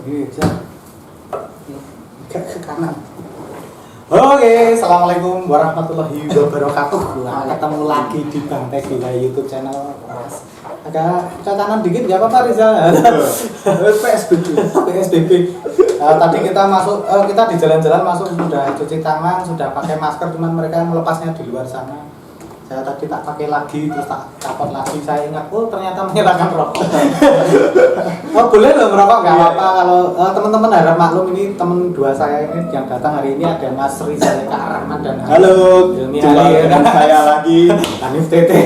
Bisa. Ke kanan. Oke, assalamualaikum warahmatullahi wabarakatuh. Ketemu lagi di Bang Teh di YouTube channel. Agak ke kanan dikit, nggak apa-apa Rizal. PSBB. Tadi kita masuk, kita di jalan-jalan masuk sudah cuci tangan, sudah pakai masker, cuman mereka melepasnya di luar sana. Saya tadi tak pakai lagi, terus tak copot lagi. Saya ingat, oh ternyata menyalakan rokok. Oh boleh loh merokok, nggak apa-apa. Kalau teman-teman harap maklum, ini teman dua saya ini yang datang hari ini ada Mas Rizal Kak Rahman dan halo, jumpa dengan saya lagi Hanif Tete.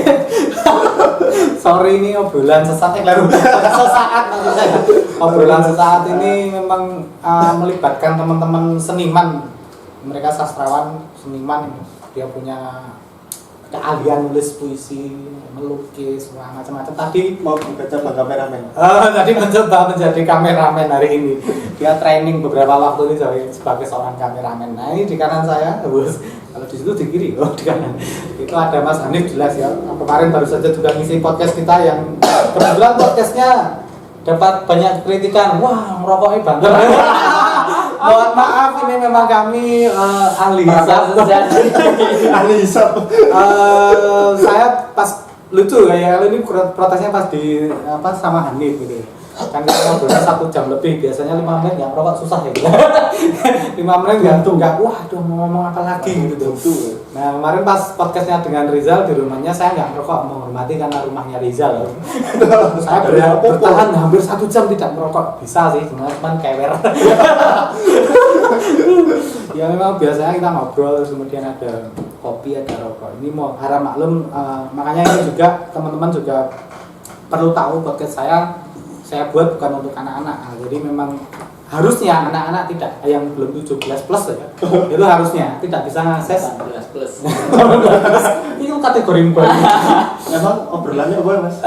Sorry ini obrolan sesaat sesaat maksud saya. Obrolan sesaat ini memang melibatkan teman-teman seniman. Mereka sastrawan, seniman, dia punya keahlian nulis puisi, melukis, macam-macam. Tadi mau mencoba kameramen. Tadi mencoba menjadi kameramen hari ini. Dia training beberapa waktu ini sebagai seorang kameramen. Nah ini di kanan saya, bos. Kalau di situ di kiri, oh di kanan. Itu ada Mas Hanif jelas ya. Kemarin baru saja juga ngisi podcast kita yang kebetulan podcastnya dapat banyak kritikan. Wah merokoknya banget. Mohon maaf ini memang kami ahli hisab. Ahli hisab. Saya pas lucu kayak ini protesnya pas di apa sama Hanif gitu. Kan kita ngobrolnya 1 jam lebih, biasanya 5 menit nggak merokok susah ya. 5 menit nggak wah aduh mau ngomong apa lagi gitu. Nah kemarin pas podcastnya dengan Rizal di rumahnya, saya nggak merokok, menghormati karena rumahnya Rizal. Saya bertahan hampir 1 jam tidak merokok, bisa sih cuman kewer. Ya memang biasanya kita ngobrol terus kemudian ada kopi, ada rokok. Ini mau harap maklum, makanya ini juga teman-teman juga perlu tahu podcast saya buat bukan untuk anak-anak. Jadi memang harusnya anak-anak tidak yang belum 17 plus ya. Itu harusnya tidak bisa ngakses 18 plus. Itu kategori baru. Memang obrolannya apa Mas?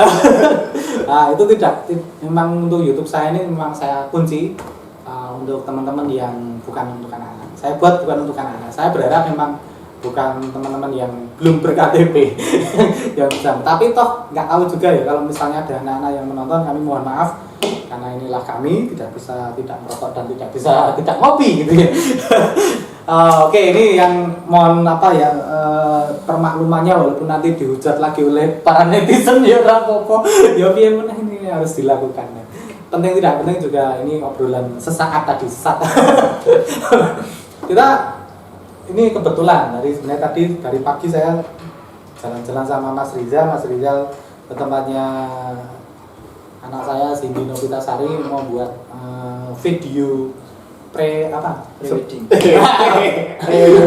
Nah, itu tidak memang untuk YouTube saya ini memang saya kunci untuk teman-teman yang bukan untuk anak-anak. Saya buat bukan untuk anak-anak. Saya berharap memang bukan teman-teman yang belum ber-KTP yang bisa. Tapi toh nggak tahu juga ya kalau misalnya ada anak-anak yang menonton, kami mohon maaf karena inilah kami tidak bisa tidak merokok dan tidak bisa tidak ngopi gitu ya. Oke, ini yang mohon apa ya permaklumannya, walaupun nanti dihujat lagi oleh para netizen ya rapopo ya piye meneh ini harus dilakukan ya. Penting tidak penting juga ini obrolan sesaat tadi sesaat. Kita ini kebetulan sebenarnya tadi dari pagi saya jalan-jalan sama Mas Rizal ke tempatnya anak saya Cindy Novitasari mau buat video pre-wedding.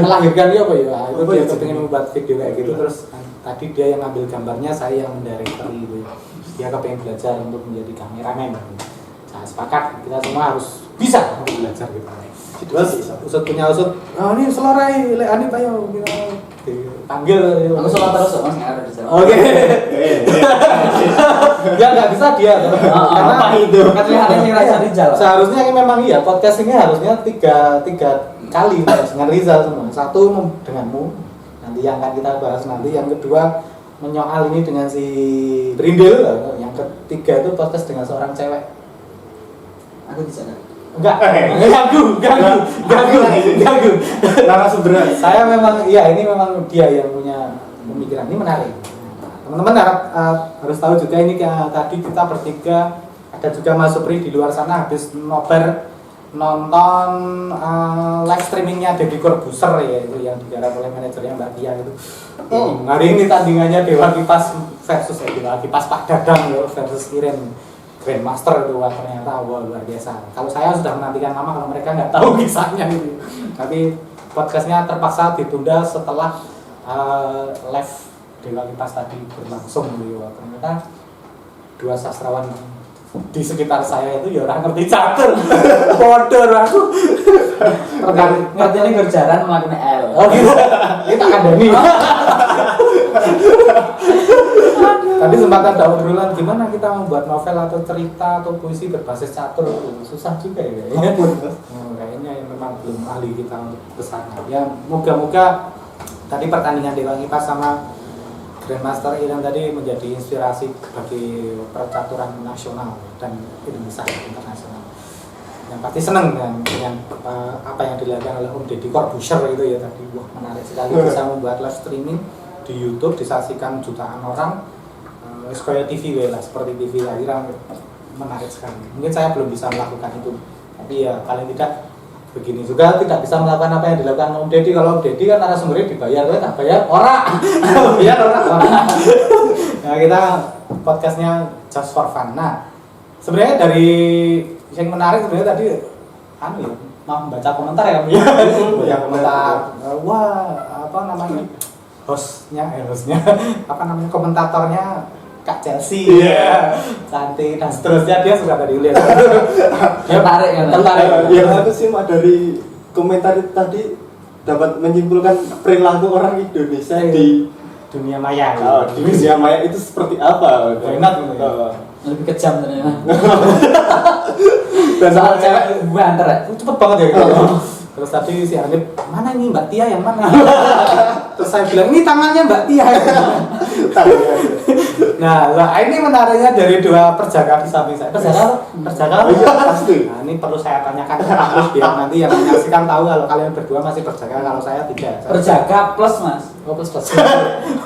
Melahirkan dia apa ya? Itu dia pengen membuat video kayak gitu, terus tadi dia yang ngambil gambarnya, saya yang mendirector gitu. Dia kepengen belajar untuk menjadi kameramen. Saya sepakat kita semua harus bisa belajar gitu. Terus usut punya usut, ini selorai, Anip ayo kita panggil. Aku sholat terus Mas, nggak ada di sana. Oke. Ya nggak bisa dia, karena apa itu? Katanya si Rizal. Seharusnya memang iya podcast ini harusnya tiga kali dengan Rizal semua. Satu denganmu, nanti yang akan kita bahas nanti. Yang kedua menyoal ini dengan si Brindel. Yang ketiga itu podcast dengan seorang cewek. Aku di sana. Enggak, ganggu. Narasumber. Saya memang, iya ini memang dia yang punya pemikiran ini menarik. Teman-teman harus tahu juga ini tadi kita bertiga, ada juga Mas Supri di luar sana habis nobar nonton live streamingnya Deddy Corbuzier ya, itu yang digarap oleh manajernya Mbak Tia itu. Hari ini tandingannya Dewa Kipas versus Dewa Kipas Pak Dadang versus Iren Grandmaster itu ternyata luar biasa. Kalau saya sudah menantikan lama, kalau mereka nggak tahu kisahnya gitu. Tapi podcastnya terpaksa ditunda setelah live Dewa Kipas tadi berlangsung gitu. Ternyata dua sastrawan di sekitar saya itu ya orang ngerti catur. Bodoh aku. Ngerti ini kerjaan melakukan L. Oh gitu. Ini tak kandani. Tadi sempat ada obrolan gimana kita membuat novel atau cerita atau puisi berbasis catur, susah juga ya. Kayaknya memang belum ahli kita untuk kesana. Ya moga-moga tadi pertandingan Dewa Kipas sama Grandmaster Iren tadi menjadi inspirasi bagi percaturan nasional dan Indonesia internasional. Nah, pasti seneng dengan apa yang dilakukan oleh Om Deddy Corbuzier itu ya tadi. Wah, menarik sekali bisa membuat live streaming di YouTube disaksikan jutaan orang. Kayak TV lah, seperti TV lahiran, menarik sekali. Mungkin saya belum bisa melakukan itu, tapi ya paling tidak begini juga tidak bisa melakukan apa yang dilakukan Om Deddy. Kalau Om Deddy kan narasumbernya dibayar, kita bayar orang, bayar orang. Nah, kita podcastnya just for fun. Nah, sebenarnya dari yang menarik sebenarnya tadi, ya, mau baca komentar ya, ya komentar, wah apa namanya hostnya, apa namanya komentatornya. Kak Chelsea, cantik dan seterusnya dia suka tadi lihat. Tertarik ya. Yang aku simak dari komentar itu tadi dapat menyimpulkan perilaku orang Indonesia di dunia maya. di dunia maya itu seperti apa? Enak gitu. Lebih kejam ternyata. Dan Soal cewek banter ya. Cepet banget ya. Terus tadi si Arif, mana ini Mbak Tia yang mana? Terus saya bilang, ini tangannya Mbak Tia. Nah, ini menariknya dari dua perjaka di samping saya. Perjaka? Oh iya, pasti. Nah, ini perlu saya tanyakan ke Pak Plus biar nanti yang menyaksikan tahu kalau kalian berdua masih perjaka, kalau saya tidak. Perjaka plus mas. Oh, plus.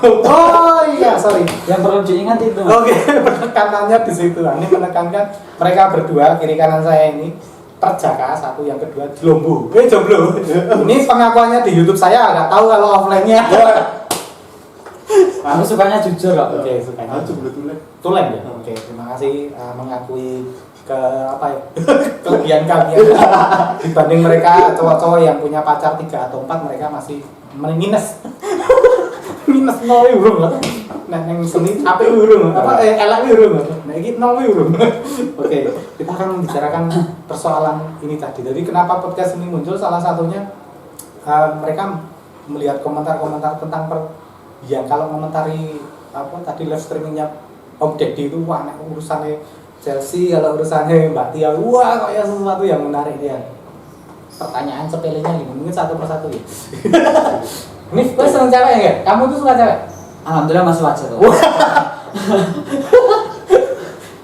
Oh iya, sorry. Yang perlu diingat itu. Oke, penekanannya di situ. Ini menekankan mereka berdua kiri kanan saya ini perjaka, satu yang kedua jomblo. Jomblo. Ini pengakuannya di YouTube saya, nggak tahu kalau offline-nya. Aku sukanya jujur kok. Oke, sukanya. jomblo tulen. Tulen ya. Oke, terima kasih mengakui ke apa ya? Kelebihan kalian dibanding mereka cowok-cowok yang punya pacar 3 atau 4, mereka masih minus. Minus 0 urung lah. Nah, yang seni apa urung? Apa elak urung? Nah, ini 0 urung. Oke, kita akan membicarakan persoalan ini tadi. Jadi kenapa podcast ini muncul? Salah satunya mereka melihat komentar-komentar tentang yang kalau komentari apa tadi live streamingnya Om Deddy itu wah urusannya Chelsea, kalau urusannya Mbak Tia wah kayak sesuatu yang menarik dia. Pertanyaan sepelenya ini mungkin satu persatu ya. Ini gue seneng cewek ya? Kamu tuh suka cewek? Alhamdulillah masih wajar tuh.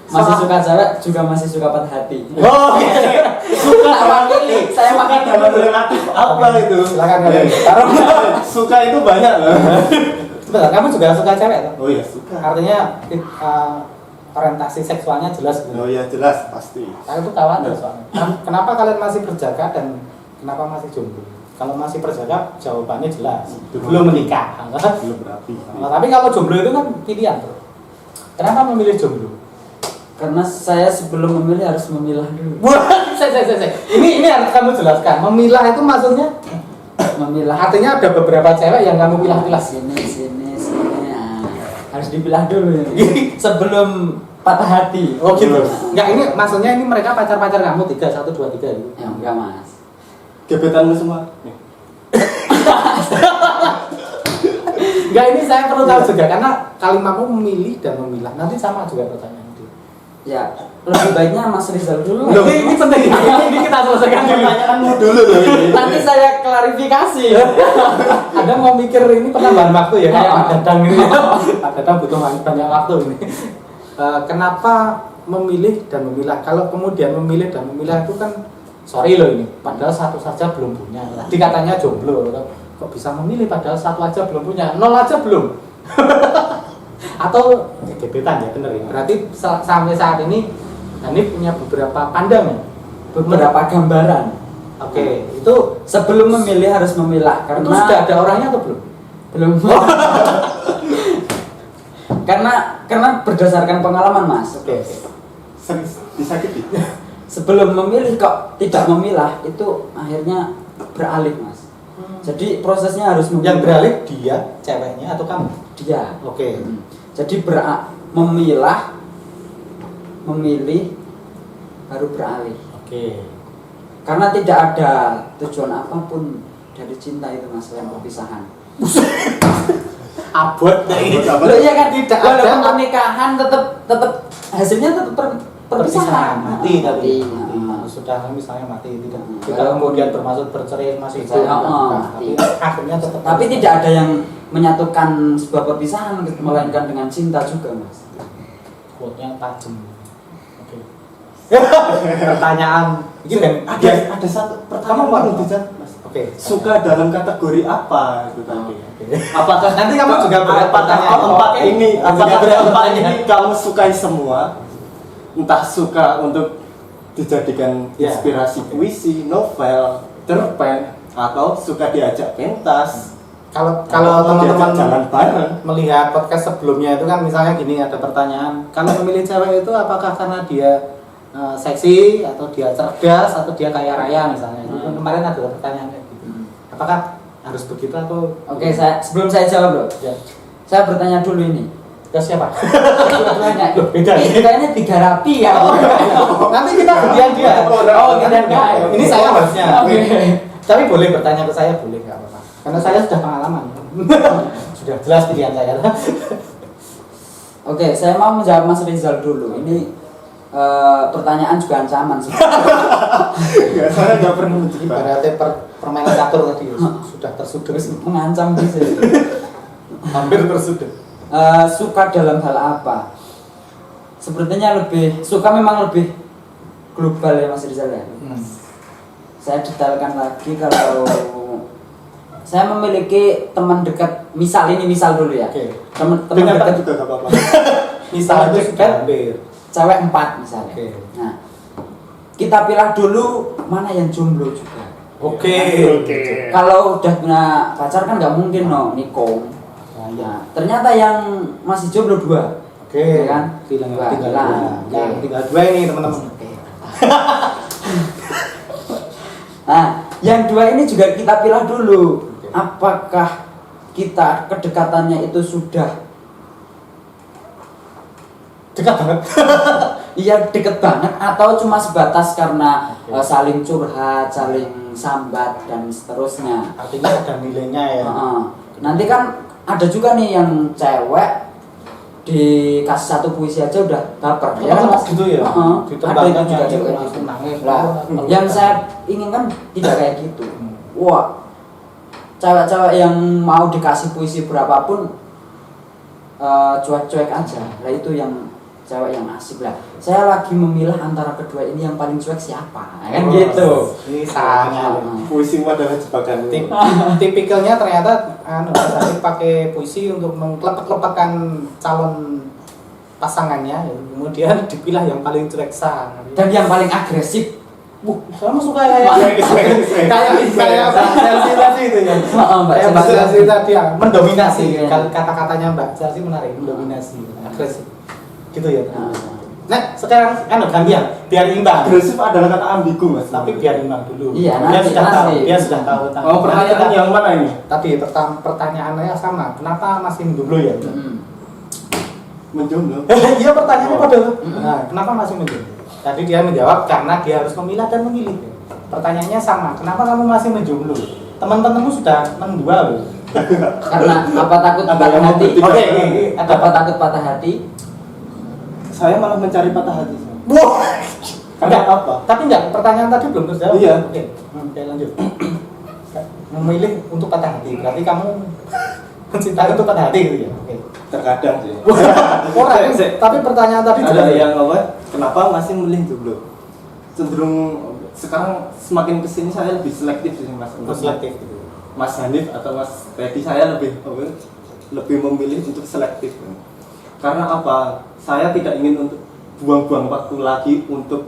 Masih suka cewek, juga masih suka patah hati. Oh, Suka wakili, saya pakai Dalam relatif apa itu? silakan kalian. Taruh. Suka itu banyak loh. Sebentar, kamu juga suka cewek tuh? Oh iya, suka. Artinya orientasi seksualnya jelas gitu. Oh iya, jelas pasti. Saya tuh khawatir soalnya. Kenapa kalian masih berjaga dan kenapa masih jomblo? Kalau masih berjaga, jawabannya jelas. Belum menikah. Belum berapi. Tapi kalau jomblo itu kan pilihan, bro. Kenapa memilih jomblo? Karena saya sebelum memilih harus memilah dulu. Wah, saya. Ini harus kamu jelaskan. Memilah itu maksudnya? Memilah. Artinya ada beberapa cewek yang kamu pilah-pilah. Sini. Nah, harus dipilah dulu sebelum patah hati. Oh gitu. Enggak, ini maksudnya ini mereka pacar-pacar kamu 3, 1, 2, 3 gitu. Ya enggak mas. Gebetanmu semua. Enggak, ini saya perlu tahu juga karena kalimatmu memilih dan memilah. Nanti sama juga pertanyaan itu. Ya, lebih baiknya Mas Rizal dulu. Ini penting. Ini kita selesaikan dulu. Pertanyaanmu dulu loh ini. Nanti saya klarifikasi. Ada mau mikir ini penambahan waktu ya kayak Oh. Pak Dadang ini. Pak Dadang butuh banyak waktu ini. Kenapa memilih dan memilah? Kalau kemudian memilih dan memilah itu kan sorry loh ini, padahal satu saja belum punya. Tadi katanya jomblo, kok bisa memilih padahal satu aja belum punya, 0 aja belum. Atau gebetan ya bener ya. Berarti sampai saat ini Hanif punya beberapa pandangan, Beberapa gambaran. Oke, itu Sebelum memilih harus memilah itu karena sudah ada orangnya atau belum? belum. karena berdasarkan pengalaman Mas. Oke. Sering disakiti. Sebelum memilih kok tidak memilah itu akhirnya beralih Mas. Jadi prosesnya harus memilah. Yang beralih dia, ceweknya atau kamu? Dia. Oke. Jadi memilah, memilih, baru beralih. Oke. Karena tidak ada tujuan apapun dari cinta itu Mas selain perpisahan. Abot deh. Loh iya kan Tidak walaupun ada pernikahan tetap hasilnya tetap perpisahan. mati tapi Nah, sudah misalnya mati tidak Hmm. tidak kemudian bermaksud bercerai masih hidup Mati. tapi akhirnya tetap Tapi tidak ada yang menyatukan sebuah perpisahan melainkan dengan cinta juga Mas. quote-nya tajam. Oke. Pertanyaan ini kan Ada satu pertanyaan Kamu apa? belum dijawab, Mas. Oke. Suka dalam kategori apa itu tadi? Apakah nanti kamu juga apakah bertanya empat ini apakah juga empat bertanya? ini kamu sukai semua? Entah suka untuk dijadikan Ya. inspirasi puisi, novel, cerpen, atau suka diajak pentas. Kalau atau diajak teman-teman jalan bareng. melihat podcast sebelumnya itu kan misalnya gini ada pertanyaan, kalau memilih cewek itu apakah karena dia seksi atau dia cerdas atau dia kaya raya misalnya. Itu kan kemarin ada pertanyaan kayak gitu. Apakah harus begitu atau Oke, sebelum saya jawab bro, ya. saya bertanya dulu ini. Ke siapa? Dua-duanya. Loh, beda ya? Ini kayaknya 3 rapi ya. Nanti kita gantian dia. Oh, gantian dia. Ini saya harusnya. Oke. Tapi boleh bertanya ke saya, boleh nggak apa-apa. Karena saya sudah pengalaman. Sudah jelas pilihan saya. Oke, saya mau menjawab Mas Rizal dulu. Ini pertanyaan juga ancaman sih. Ya, saya nggak pernah mencipta. Ibaratnya permainan catur tadi sudah tersudut, Mengancam gitu. hampir tersudut. Suka dalam hal apa? Sepertinya suka memang lebih global ya Mas Rizal ya. Saya detailkan lagi kalau saya memiliki teman dekat, misal dulu ya. Oke. Dengan Teman dekat juga nggak apa-apa. Misalnya Teman sudah dekat, hampir. cewek 4 misalnya. Oke. Nah, kita pilih dulu mana yang jomblo juga. Oke. Kalau udah punya pacar kan nggak mungkin nikung. Nah, ternyata yang masih jomblo 2. Oke. Ya kan? Tinggal Dua. tinggal Nah, dua. oke. Nah, tinggal dua ini teman-teman. Nah, yang 2 ini juga kita pilih dulu. Apakah kita kedekatannya itu sudah Dekat banget. iya deket banget atau cuma sebatas karena saling curhat, saling sambat dan seterusnya. Artinya ada nilainya ya. Nanti kan ada juga nih yang cewek dikasih 1 puisi aja udah baper Ya kan Mas? gitu ya. Ada itu juga cewek langsung gitu. nangis. Lah, yang saya inginkan tidak kayak gitu. Wah, cewek-cewek yang mau dikasih puisi berapapun cuek-cuek aja. Lah itu yang cewek yang asik lah. Saya lagi memilah antara kedua ini yang paling cuek siapa, kan gitu. Ini sangat. Puisimu adalah jebakan. Tipikalnya ternyata Mas pakai puisi untuk mengklepek-klepekkan calon pasangannya, kemudian dipilah yang paling cuek Dan yang paling agresif. Kamu suka kayak Mbak Chelsea tadi itu ya. Kayak Mbak Chelsea tadi ya, mendominasi. Kata-katanya Mbak Chelsea menarik, mendominasi, agresif. Gitu ya. Nah, sekarang gantian, biar imbang. Agresif adalah kata ambigu, Mas. Tapi biar imbang dulu. Iya, Dia sudah tahu. Oh, pertanyaan yang mana ini? Tadi pertanyaannya sama. Kenapa masih menjomblo ya? Menjomblo. Iya, pertanyaannya pada. Nah, kenapa masih menjomblo? Tadi dia menjawab karena dia harus memilah dan memilih. Pertanyaannya sama. Kenapa kamu masih menjomblo? Teman-temanmu sudah menjual loh. Karena apa takut Ada patah yang hati? Oke, Ada apa takut patah hati? Saya malah mencari patah hati. Wah. Karena apa? Tapi enggak, pertanyaan tadi belum terjawab. Iya. Oke, lanjut. Memilih untuk patah hati. Berarti kamu mencintai untuk patah hati gitu ya. Oke. Terkadang sih. Orang, tapi pertanyaan tadi Ada juga yang apa? Kenapa masih memilih jomblo? Cenderung sekarang semakin kesini saya lebih selektif sih Mas. selektif gitu. Mas Hanif atau Mas Teddy saya lebih memilih untuk selektif. Karena apa? Saya tidak ingin untuk buang-buang waktu lagi untuk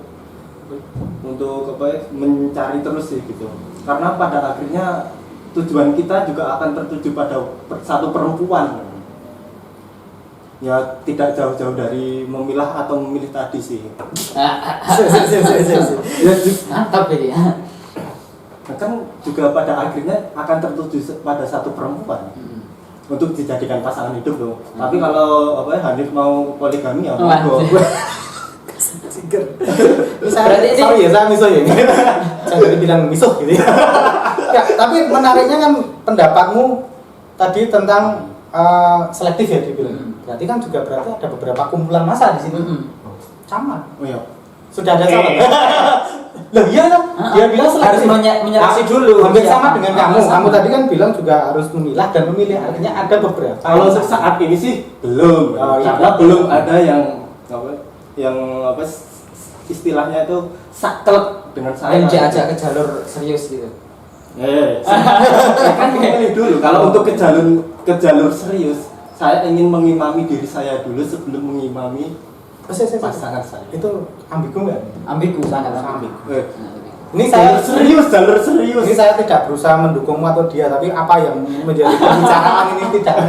apa ya, mencari terus sih gitu. Karena pada akhirnya tujuan kita juga akan tertuju pada satu perempuan. Ya tidak jauh-jauh dari memilah atau memilih tadi sih. Mantap ini ya. Nah, kan juga pada akhirnya akan tertuju pada satu perempuan untuk dijadikan pasangan hidup loh. Tapi kalau apa ya Hanif mau poligami ya monggo. Misalnya, sorry ya, saya miso ya. Saya tadi bilang miso gitu ya. Ya, tapi menariknya kan pendapatmu tadi tentang selektif ya dibilang. Berarti kan juga berarti ada beberapa kumpulan massa di sini. Sama. Oh iya. Sudah ada sama. Loh iya kan? Dia bilang harus selektif. menyeleksi dulu. Hampir sama dengan kamu. Sama. Kamu tadi kan bilang juga harus memilah dan memilih. Artinya ada beberapa. Kalau untuk saat ini sih belum. Oh, iya. Karena belum ada yang istilahnya itu saklek dengan saya. yang diajak ke jalur serius gitu. Saya kan memilih dulu. Kalau untuk ke jalur serius, saya ingin mengimami diri saya dulu sebelum mengimami pasangan saya. Itu ambigu nggak? Ambigu sangat Ambigu. Sangat. Ini saya jalur serius. Ini saya tidak berusaha mendukungmu atau dia, tapi apa yang menjadi pembicaraan ini tidak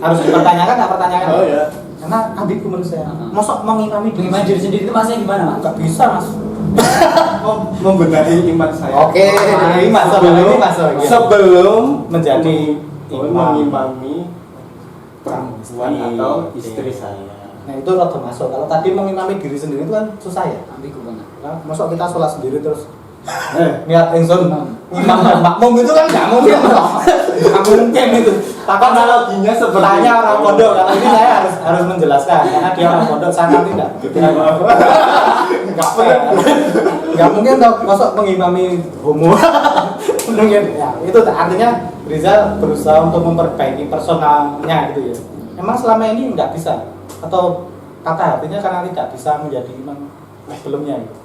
harus dipertanyakan, nggak pertanyakan. Oh ya. Karena ambigu menurut saya. Mosok mengimami Mengimani diri sendiri itu maksudnya gimana, Mas? Nggak bisa, Mas. Membenahi iman saya. Oke, ini masuk. Sebelum menjadi mengimami perempuan atau istri saya. Nah itu rada masuk. Kalau tadi mengimami diri sendiri itu kan susah ya. Ambigu banget. Nah, masuk kita sholat sendiri terus niat ingsun imam dan makmum itu kan nggak mungkin. Nggak mungkin itu. Takkan Analoginya seperti tanya itu. orang pondok. Kalau ini saya harus menjelaskan karena dia orang pondok sangat tidak. Nggak fair. Nggak mungkin toh masuk mengimami homo. Mungkin ya itu artinya Rizal berusaha untuk memperbaiki personalnya gitu ya. Memang selama ini nggak bisa atau kata hatinya karena tidak bisa menjadi imam sebelumnya gitu.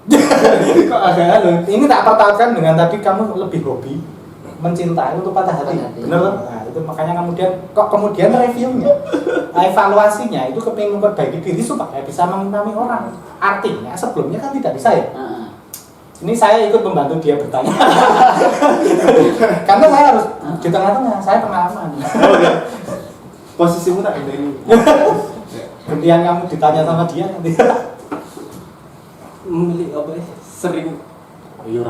Kok agak Ini tak pertahankan dengan tadi kamu lebih hobi mencintai untuk patah hati. Bener kan? Nah, itu makanya kemudian reviewnya, evaluasinya itu kepingin memperbaiki diri supaya bisa mengimami orang. Artinya sebelumnya kan tidak bisa ya. Ini saya ikut membantu dia bertanya. Karena saya harus di tengah-tengah, saya pengalaman. posisimu tak ini. Gantian kamu ditanya sama dia nanti. Memilih apa ya? Sering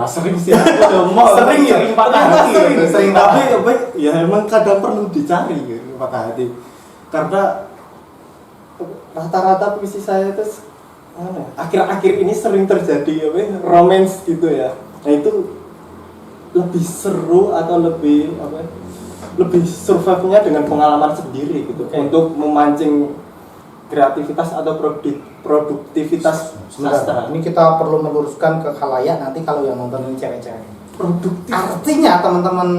sering sih. Sering ya, patah hati. Sering tapi apa ya emang kadang perlu dicari gitu, patah hati. Karena rata-rata puisi saya itu akhir-akhir ini sering terjadi apa romance gitu ya. Nah itu lebih seru atau lebih apa? Lebih survive-nya dengan pengalaman sendiri gitu untuk memancing kreativitas atau produktivitas sastra. Ini kita perlu meluruskan ke khalayak nanti kalau yang nonton ini cewek-cewek. Produktif. Artinya teman-teman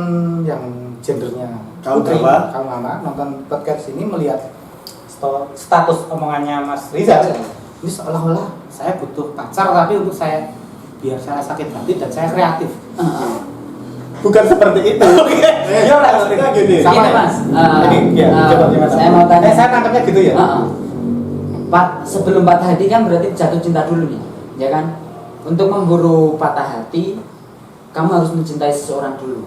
yang gendernya Kaum putri, Jawa. kaum mama nonton podcast ini melihat status omongannya Mas Rizal. Ini seolah-olah saya butuh pacar tapi untuk saya biar saya sakit hati dan saya kreatif. Bukan seperti itu. Ya udah maksudnya gini. Sama Gini, ya? Mas. Jadi ya, coba gimana? Saya mau tanya. Saya tangkapnya gitu ya. Sebelum patah hati kan berarti jatuh cinta dulu nih, ya kan? Untuk memburu patah hati, kamu harus mencintai seseorang dulu.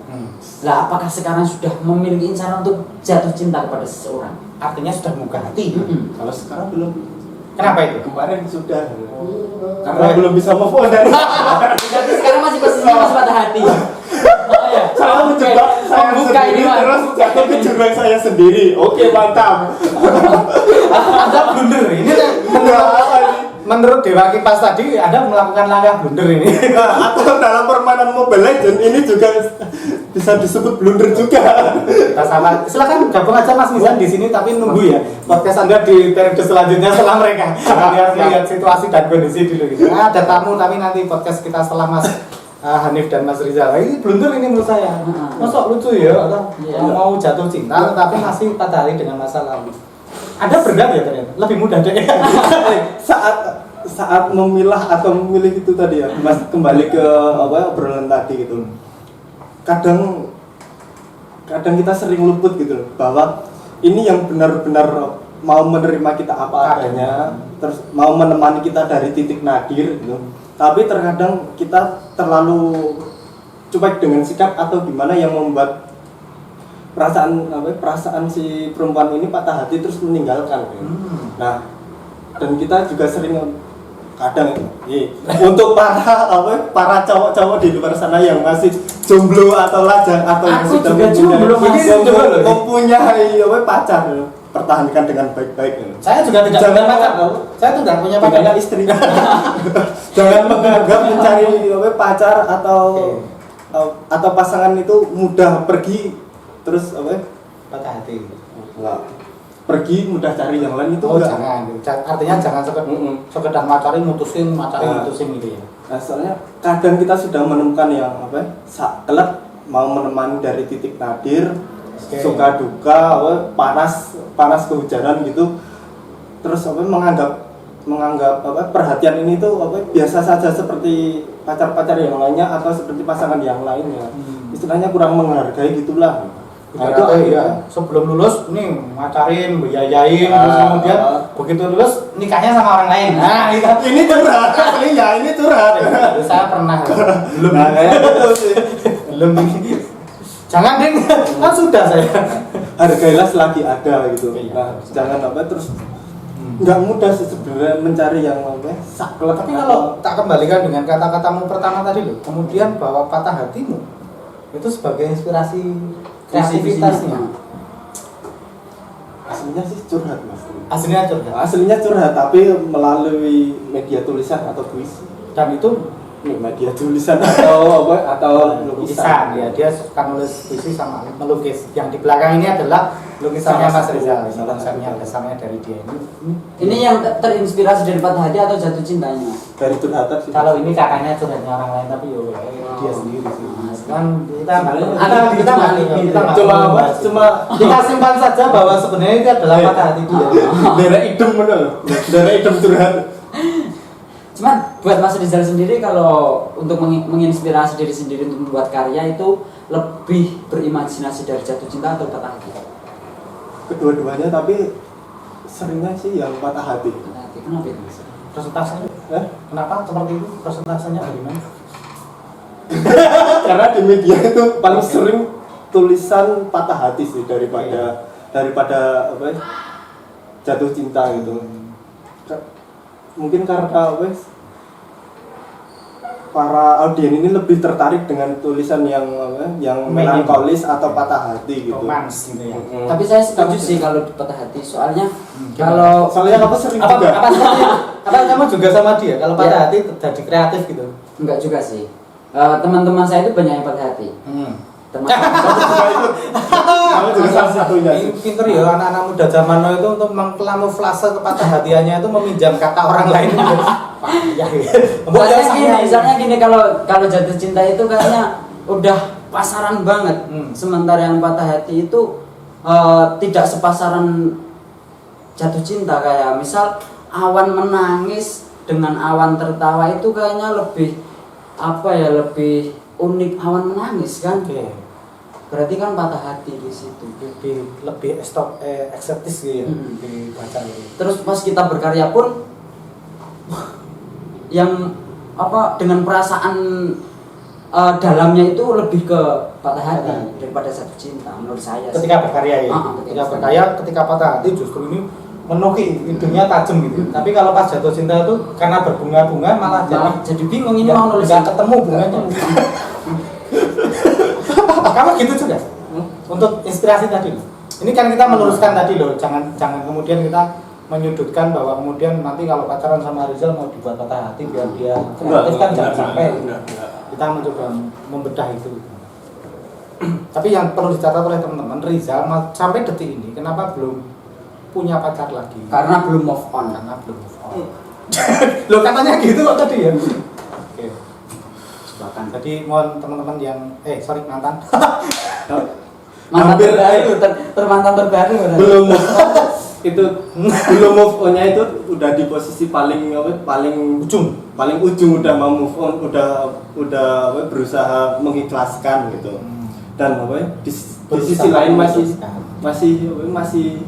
Lah, apakah sekarang sudah memiliki incaran untuk jatuh cinta kepada seseorang? Artinya sudah membuka hati. Kalau sekarang belum. Kenapa itu? Kemarin sudah. Karena belum bisa move on dari. Jadi sekarang masih posisinya masih patah hati. Saya mencoba saya membuka ini, sendiri Mas. terus jatuh ke jurang saya sendiri. Oke, mantap. Anda blunder ini menurut Dewa Kipas tadi Anda melakukan langkah blunder ini. Atau dalam permainan Mobile Legends ini juga bisa disebut blunder juga. Kita sama, silakan gabung aja Mas Mizan di sini tapi nunggu ya podcast Anda di periode selanjutnya setelah mereka biar lihat situasi dan kondisi dulu gitu. Nah, ada tamu tapi nanti podcast kita setelah Mas Hanif dan Mas Rizal. Ini blunder ini menurut saya. Masuk lucu ya atau mau jatuh cinta tapi masih patah hati dengan masa lalu. Ada berat ya ternyata, lebih mudah deh. saat memilah atau memilih itu tadi ya, Mas, kembali ke apa obrolan tadi gitu. Kadang kita sering luput gitu loh, bahwa ini yang benar-benar mau menerima kita apa adanya, terus mau menemani kita dari titik nadir gitu. Tapi terkadang kita terlalu cuek dengan sikap atau gimana yang membuat perasaan si perempuan ini patah hati terus meninggalkan. Nah, dan kita juga sering kadang untuk para cowok-cowok di luar sana yang masih jomblo atau lajang atau yang Aku sudah juga jomblo, Mas. mempunyai pacar, pertahankan dengan baik-baik. Saya juga tidak punya pacar. Saya tuh tidak punya pacar. Tidak istri. Jangan menganggap mencari pacar atau pasangan itu mudah pergi terus patah hati. Enggak. Pergi mudah cari yang lain itu enggak. Artinya jangan sekedar macari mutusin gitu ya. Nah, soalnya kadang kita sudah menemukan yang saklek mau menemani dari titik nadir, suka duka, panas kehujanan gitu. Terus menganggap menganggap perhatian ini tuh biasa saja seperti pacar-pacar yang lainnya atau seperti pasangan yang lainnya. Istilahnya kurang menghargai gitulah. Nah, itu ya. Sebelum lulus nih ngacarin, biayain, terus kemudian begitu lulus nikahnya sama orang lain. Nah, ini curhat aslinya, ini curhat. Saya pernah belum Nah, kayak gitu sih. belum jangan ding, kan sudah saya. Hargailah selagi ada gitu. Iya. Nah, jangan terus nggak mudah sih sebenarnya mencari yang saklek. Tapi kalau tak kembalikan dengan kata-katamu pertama tadi loh, kemudian bahwa patah hatimu itu sebagai inspirasi kreativitasnya. Aslinya sih curhat mas. Aslinya curhat. Aslinya curhat tapi melalui media tulisan atau puisi. Dan itu Media tulisan atau lukisan ya, dia suka nulis puisi sama melukis. Yang di belakang ini adalah lukisannya Mas Rizal, lukisannya dasarnya dari dia ini. Ini yang terinspirasi dari patah hati atau jatuh cintanya? Dari curhatan sih. Kalau ini kakaknya curhatnya orang lain, tapi yo dia sendiri sih. Kan cuma kita simpan saja bahwa sebenarnya itu adalah patah hati dia. Daerah idem mana loh? Daerah idem curhat. Cuman buat Mas Rizal sendiri kalau untuk menginspirasi diri sendiri untuk membuat karya itu lebih berimajinasi dari jatuh cinta atau patah hati? Kedua-duanya, tapi seringnya sih yang patah hati. Patah hati, kenapa itu Mas? Persentasenya? Kenapa seperti itu? Persentasenya bagaimana? Karena di media itu paling sering tulisan patah hati sih daripada jatuh cinta gitu. Mungkin karena para audien ini lebih tertarik dengan tulisan yang melankolis atau patah hati gitu. Romans gitu ya. Tapi saya setuju sih kalau patah hati, soalnya soalnya aku sering juga. Apa kamu juga sama dia? Kalau patah hati jadi kreatif gitu? Enggak juga sih. Teman-teman saya itu banyak yang patah hati. Kamu juga salah satunya sih. Pinter ya anak-anak muda zaman now itu untuk mengkamuflase kepatah hatiannya itu meminjam kata orang lain. Misalnya gini, kalau jatuh cinta itu kayaknya udah pasaran banget. Sementara yang patah hati itu tidak sepasaran jatuh cinta. Kayak misal awan menangis dengan awan tertawa itu kayaknya lebih lebih unik awan menangis kan. Berarti kan patah hati di situ. Lebih eksotis gitu ya, dibaca gitu. Terus pas kita berkarya pun yang dengan perasaan dalamnya itu lebih ke patah hati daripada jatuh cinta menurut saya. Ketika berkarya ya. Ketika berkarya, ketika patah hati justru ini menuki idenya tajam gitu. Tapi kalau pas jatuh cinta itu karena berbunga-bunga malah jadi bingung ini mau nulis nggak ketemu bunganya. Kamu gitu juga untuk inspirasi tadi loh. Ini kan kita meluruskan tadi loh, jangan kemudian kita menyudutkan bahwa kemudian nanti kalau pacaran sama Rizal mau dibuat patah hati biar dia kreatif kan jangan sampai. Kita mencoba membedah itu. Tapi yang perlu dicatat oleh teman-teman, Rizal sampai detik ini kenapa belum punya pacar lagi? Karena belum move on. Loh katanya gitu kok tadi ya. Oke. Bahkan tadi mohon teman-teman yang mantan. Mantan terbaru, termantan terbaru. Belum itu belum move on-nya itu udah di posisi paling ujung udah mau move on, udah berusaha mengikhlaskan gitu. Dan di sisi lain masih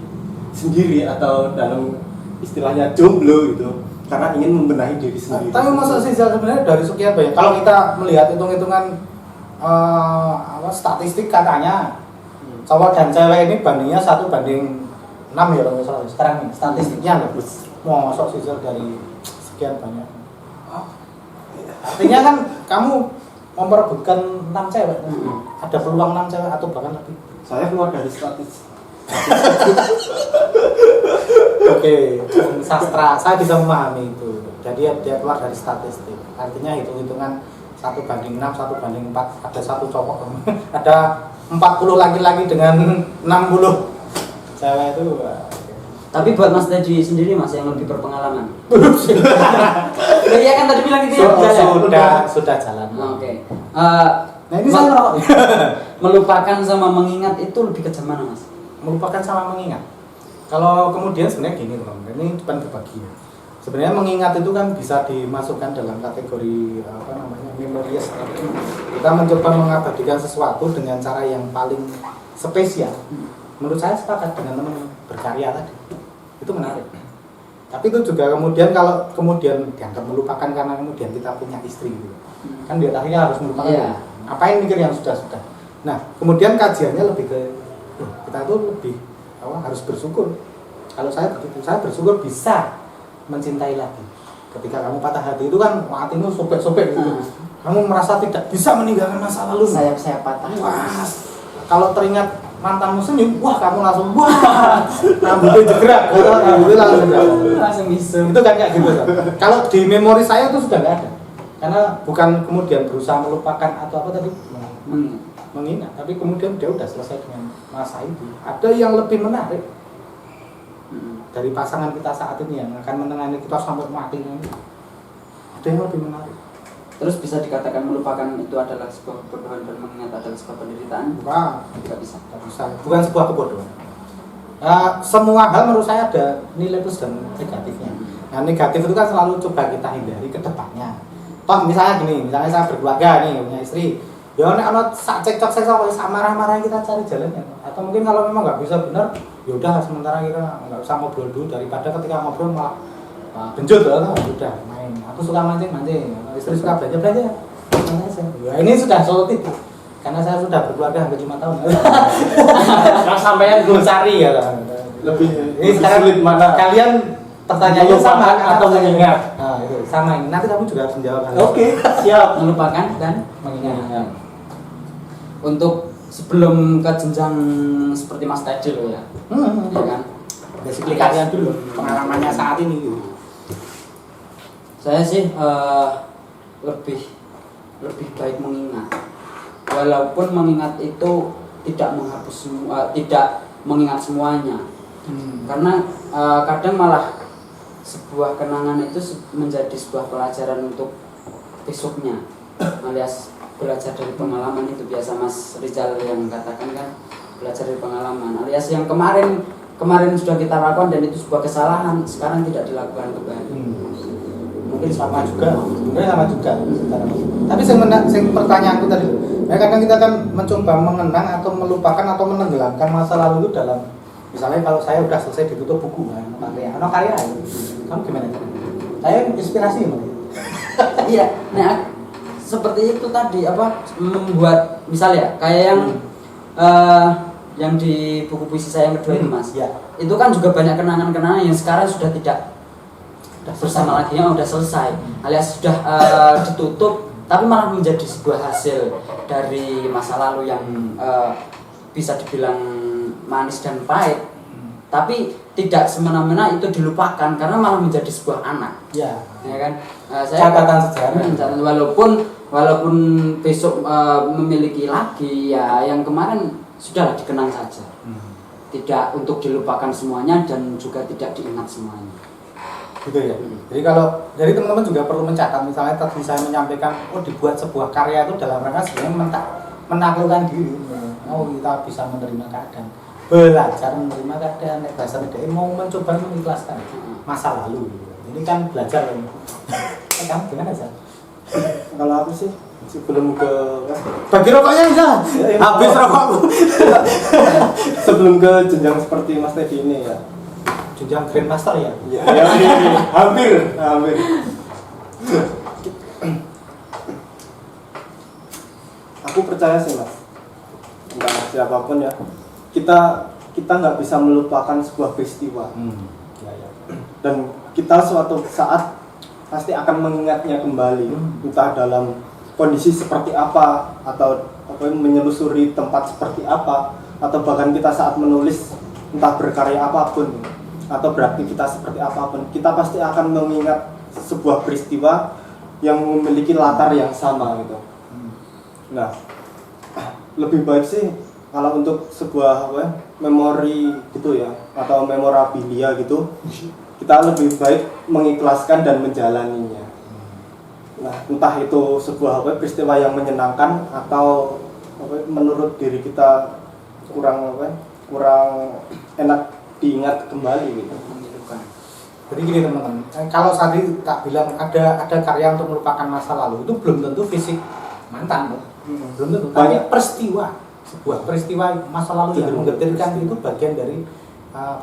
sendiri atau dalam istilahnya jomblo gitu. Karena ingin membenahi diri sendiri. Tapi masa sih sebenarnya dari sekian banyak. Kalau kita melihat hitung-hitungan statistik katanya cowok dan cewek ini bandingnya 1 banding 6 ya kalau misalnya sekarang nih statistiknya loh. Mosok sih dari sekian banyak. Artinya kan kamu memperebutkan 6 cewek. Ada peluang 6 cewek atau bahkan lebih. Saya keluar dari statistik. Oke, sastra saya bisa memahami itu. Jadi dia keluar dari statistik. Artinya hitung-hitungan 1 banding 6, 1 banding 4, ada 1 cowok. Ada 40 laki-laki dengan 60 cewek itu. Tapi buat Mas Teddy sendiri Mas yang lebih berpengalaman. Iya kan tadi bilang gitu ya. Sudah jalan. Oke. Nah ini saya merokok. Melupakan sama mengingat itu lebih kejam mana Mas? Melupakan sama mengingat. Kalau kemudian sebenarnya gini teman-teman, ini bukan berbagi. sebenarnya mengingat itu kan bisa dimasukkan dalam kategori memorious. Kita mencoba mengabadikan sesuatu dengan cara yang paling spesial. Menurut saya sepakat dengan teman berkarya tadi, itu menarik. Tapi itu juga kemudian kalau kemudian dianggap melupakan karena kemudian kita punya istri gitu. Kan dia akhirnya harus melupakan. Iya. Ngapain mikir yang sudah-sudah. Nah, kemudian kajiannya lebih ke kita tuh lebih harus bersyukur. Kalau saya begitu, saya bersyukur bisa mencintai lagi. Ketika kamu patah hati itu kan hatimu sobek-sobek gitu. Kamu merasa tidak bisa meninggalkan masa lalu. Saya patah. Wah, kalau teringat mantanmu senyum, wah kamu langsung wah rambutnya jegerak, rambutnya Langsung isu. itu kan kayak gitu kan. Kalau di memori saya itu sudah nggak ada, karena bukan kemudian berusaha melupakan atau apa tadi mengingat, tapi kemudian dia udah selesai dengan masa itu. Ada yang lebih menarik dari pasangan kita saat ini yang akan menangani kita sampai mati nanti. Ada yang lebih menarik. Terus bisa dikatakan melupakan itu adalah sebuah kebodohan dan mengingat adalah sebuah penderitaan? Bukan, Tidak bisa. tidak bisa. Bukan sebuah kebodohan. Semua hal menurut saya ada nilai plus dan negatifnya. Nah, negatif itu kan selalu coba kita hindari ke depannya. Toh misalnya gini, misalnya saya berkeluarga nih, punya istri, ya nek ana sak cekcok sama marah-marah kita cari jalannya. Atau mungkin kalau memang nggak bisa benar, ya udah sementara kita nggak usah ngobrol dulu daripada ketika ngobrol malah genjot lah, udah main. Aku suka mancing, istri suka belanja. Ya, ini sudah solutif. Karena saya sudah berkeluarga hampir 5 tahun. Kalau sampean gue cari ya. Lebih Ini sekarang sulit mana? Kalian pertanyaannya sama atau mengingat? Nah, itu sama ini. Nanti kamu juga harus menjawab hal itu. Oke, siap. Melupakan dan mengingat. Untuk sebelum ke jenjang seperti Mas tadi loh ya. Ya kan? Basically kalian dulu pengalamannya saat ini gitu. Saya sih lebih baik mengingat. Walaupun mengingat itu tidak menghapus semua, tidak mengingat semuanya. Karena kadang malah sebuah kenangan itu menjadi sebuah pelajaran untuk besoknya, alias belajar dari pengalaman. Itu biasa Mas Rizal yang katakan kan, belajar dari pengalaman, alias yang kemarin sudah kita lakukan dan itu sebuah kesalahan, sekarang tidak dilakukan kembali. Mungkin sama juga. Tapi pertanyaanku tadi, kadang kita kan mencoba mengenang atau melupakan atau menenggelamkan masa lalu itu dalam, misalnya kalau saya udah selesai ditutup buku karya, kamu gimana? Saya inspirasi malah. Iya, nah seperti itu tadi membuat misalnya kayak yang di buku puisi saya yang kedua itu Mas. Ya. Itu kan juga banyak kenangan-kenangan yang sekarang sudah tidak bersama lagi, yang udah selesai, alias sudah ditutup, tapi malah menjadi sebuah hasil dari masa lalu yang bisa dibilang manis dan pahit. Tapi tidak semena-mena itu dilupakan karena malah menjadi sebuah anak. Ya kan? Catatan sejarah. Walaupun besok memiliki lagi, ya yang kemarin sudah dikenang saja. Tidak untuk dilupakan semuanya dan juga tidak diingat semuanya. Gitu ya. Jadi dari teman-teman juga perlu mencatat, misalnya tadi saya menyampaikan, dibuat sebuah karya itu dalam rangka sebenarnya menaklukkan diri. Kita bisa menerima keadaan, belajar menerima keadaan, bahasa beda, mau mencoba mengikhlaskan masa lalu. Ini kan belajar. Kamu gimana sih? Kalau aku sih sebelum ke bagi rokoknya bisa habis rokokku. Sebelum ke jenjang seperti Mas Teddy ini ya. Jenjang Grandmaster ya? Ya, hampir. Aku percaya sih Mas, entah siapapun ya, kita nggak bisa melupakan sebuah peristiwa. Dan kita suatu saat pasti akan mengingatnya kembali, entah dalam kondisi seperti apa, atau menyelusuri tempat seperti apa, atau bahkan kita saat menulis entah berkarya apapun atau beraktivitas seperti apapun, kita pasti akan mengingat sebuah peristiwa yang memiliki latar yang sama gitu. Nah, lebih baik sih kalau untuk sebuah memori gitu ya, atau memorabilia gitu, kita lebih baik mengikhlaskan dan menjalaninya. Nah, entah itu sebuah peristiwa yang menyenangkan atau menurut diri kita kurang enak diingat kembali gitu. Jadi gini teman-teman, kalau tadi tak bilang ada karya untuk melupakan masa lalu, itu belum tentu fisik mantan, loh. Belum tentu. Tapi sebuah peristiwa masa lalu yang menggetirkan itu bagian dari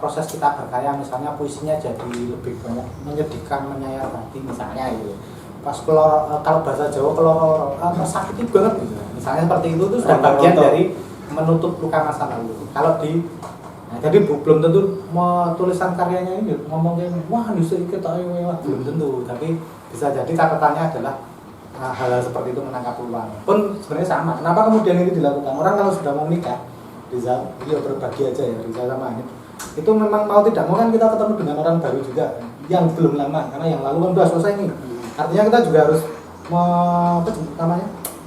proses kita berkarya. Misalnya puisinya jadi lebih banyak menyedihkan, menyayat hati misalnya gitu. Pas kalau bahasa Jawa kalau sakit banget gitu. Misalnya seperti itu sudah bagian dari menutup luka masa lalu. Kalau jadi belum tentu tulisan karyanya ini ngomongin wah justru kita belum tentu, tapi bisa jadi catatannya adalah hal-hal seperti itu menangkap peluang. Pun sebenarnya sama. Kenapa kemudian ini dilakukan? Orang kalau sudah mau menikah, Rizal, dia berbagi aja ya Rizal sama Hanif. Itu memang mau tidak mau kan kita ketemu dengan orang baru juga yang belum lama, karena yang lalu kan sudah selesai nih. Artinya kita juga harus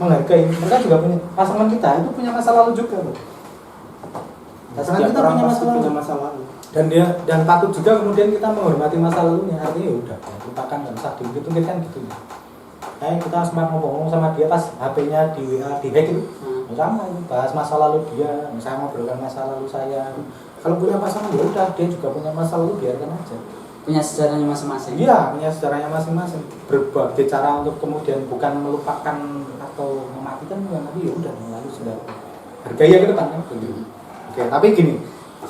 menghargai. Mereka juga punya pasangan kita itu punya masa lalu juga loh. Pasangan kita punya masa lalu. Dan patut juga kemudian kita menghormati masa lalunya. Artinya ya udah, lupakan, nggak usah diungkit-ungkit kan gitu ya. Kita sempat ngomong sama dia pas HP-nya di WA di hack itu, sama itu bahas masa lalu dia, misalnya ngobrolkan masa lalu saya. Kalau punya pasangan ya udah, dia juga punya masa lalu, biarkan aja. Punya sejarahnya masing-masing. Iya, punya sejarahnya masing-masing. Berbagai cara untuk kemudian bukan melupakan atau mematikan, tapi ya udah, yang lalu sudah hargai ya ke depan kan. Oke, tapi gini,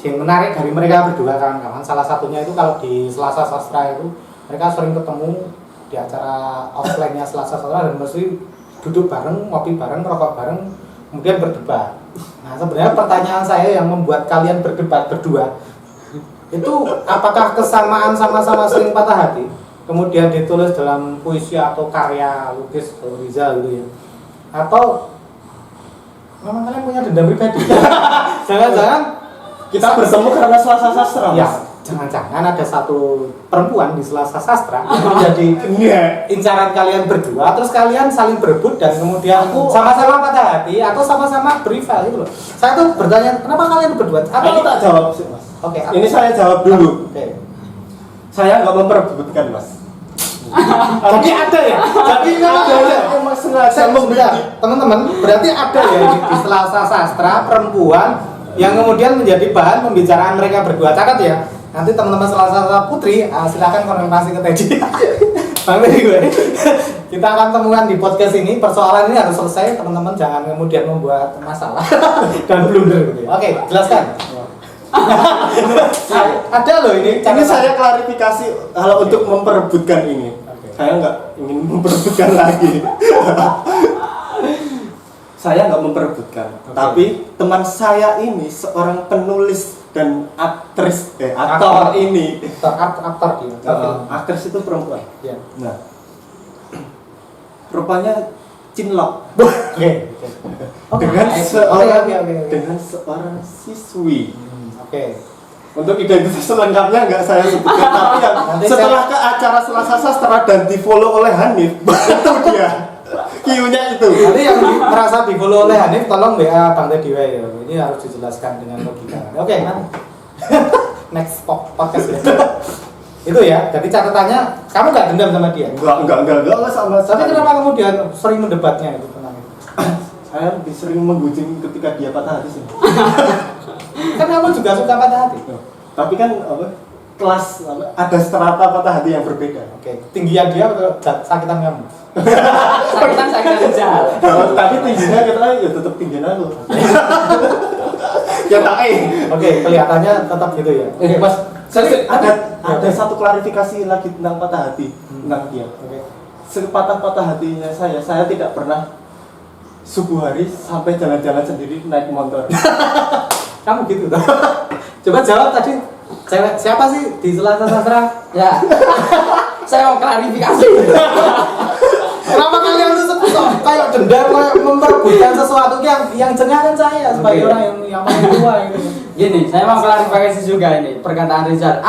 yang menarik dari mereka berdua kawan-kawan, salah satunya itu kalau di Selasa Sastra itu mereka sering ketemu di acara offline-nya Selasa Sastra dan mesti duduk bareng, ngopi bareng, rokok bareng, kemudian berdebat. Nah, sebenarnya pertanyaan saya yang membuat kalian berdebat berdua itu apakah kesamaan sama-sama sering patah hati kemudian ditulis dalam puisi atau karya lukis Rizal gitu ya, atau memang kalian punya dendam pribadi? Jangan-jangan kita bertemu karena Selasa Sastra. Ya, jangan-jangan ada satu perempuan di Selasa Sastra yang menjadi incaran kalian berdua, terus kalian saling berebut dan kemudian sama-sama patah hati atau sama-sama berival gitu loh. Saya tuh bertanya, kenapa kalian berdua? Atau kita jawab sih, Mas. Oke. Ini saya jawab dulu. Oke. Saya nggak memperebutkan, Mas. Jadi ada ya? Jadi memang sengaja membidik. Teman-teman, berarti ada ya di Selasa Sastra perempuan yang kemudian menjadi bahan pembicaraan mereka berdua. Catat ya. Nanti teman-teman Selasa Sastra Putri silakan konfirmasi ke Teddy. Bang Teddy gue. Kita akan temukan di podcast ini. Persoalan ini harus selesai. Teman-teman jangan kemudian membuat masalah dan blunder gitu. Oke, jelaskan. Ada loh ini. Ini saya klarifikasi kalau untuk memperebutkan ini. Saya nggak ingin memperebutkan lagi. Saya nggak memperebutkan, tapi teman saya ini seorang penulis dan aktor ini. Aktor dia. Aktris itu perempuan. Ya. Nah, rupanya cinlok. Oke. Dengan seorang siswi. Oke. Untuk identitas selengkapnya nggak saya sebutkan, tapi yang setelah ke acara Selasa Sastra dan di follow oleh Hanif, itu dia Q-nya itu. Nanti yang merasa di follow oleh Hanif, tolong WA Bang Teddy ya. Ini harus dijelaskan dengan logika. Oke, kan? Next podcast ya. Itu ya. Jadi catatannya, kamu nggak dendam sama dia? Enggak sama. Tapi kenapa kemudian sering mendebatnya itu tentang itu? Saya lebih sering menggujing ketika dia patah hati sih. Kan kamu juga suka patah hati. Tapi kan kelas ada strata patah hati yang berbeda. Oke, tinggian dia atau sakitan kamu? Sakitan Rizal. Tapi tingginya kita ya tetap tinggian aku. Ya tak Oke, kelihatannya tetap gitu ya. Mas, ada satu klarifikasi lagi tentang patah hati tentang dia. Oke. Sepatah-patah hatinya saya tidak pernah subuh hari sampai jalan-jalan sendiri naik motor. Kamu gitu toh? Coba jawab tadi. Cewek siapa sih di Selasa Sastra? Ya. Saya mau klarifikasi. Kenapa kalian tuh kayak dendam, kayak memperebutkan sesuatu yang jengah kan saya sebagai orang yang paling tua gitu. Gini, saya mau klarifikasi juga ini perkataan Rizal.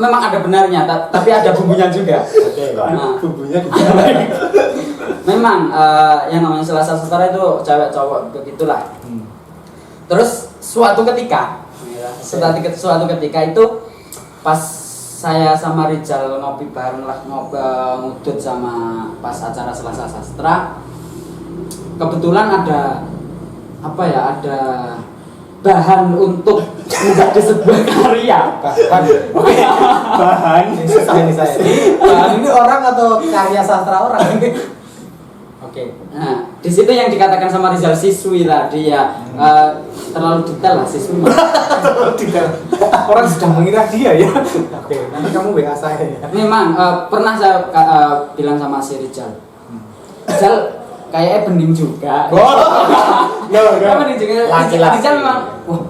Memang ada benarnya, tapi ada bumbunya juga. Oke. Nah, bumbunya gimana? Memang yang namanya Selasa Sastra itu cewek cowok begitulah. Terus suatu ketika itu pas saya sama Rizal ngopi bareng lah, ngudut sama pas acara Selasa Sastra, kebetulan ada bahan untuk menjadi sebuah karya. Bahan Ini susah ini saya. Ini orang atau karya sastra orang? Oke. Nah, di situ yang dikatakan sama Rizal siswi tadi ya, terlalu detail lah siswi. Tidak. Orang sedang mengira dia ya. Oke, nanti kamu WA saya ya. Memang pernah saya bilang sama si Rizal. Rizal kayaknya bening juga. Kayaknya bening juga. Laki-laki. Rizal memang, wah,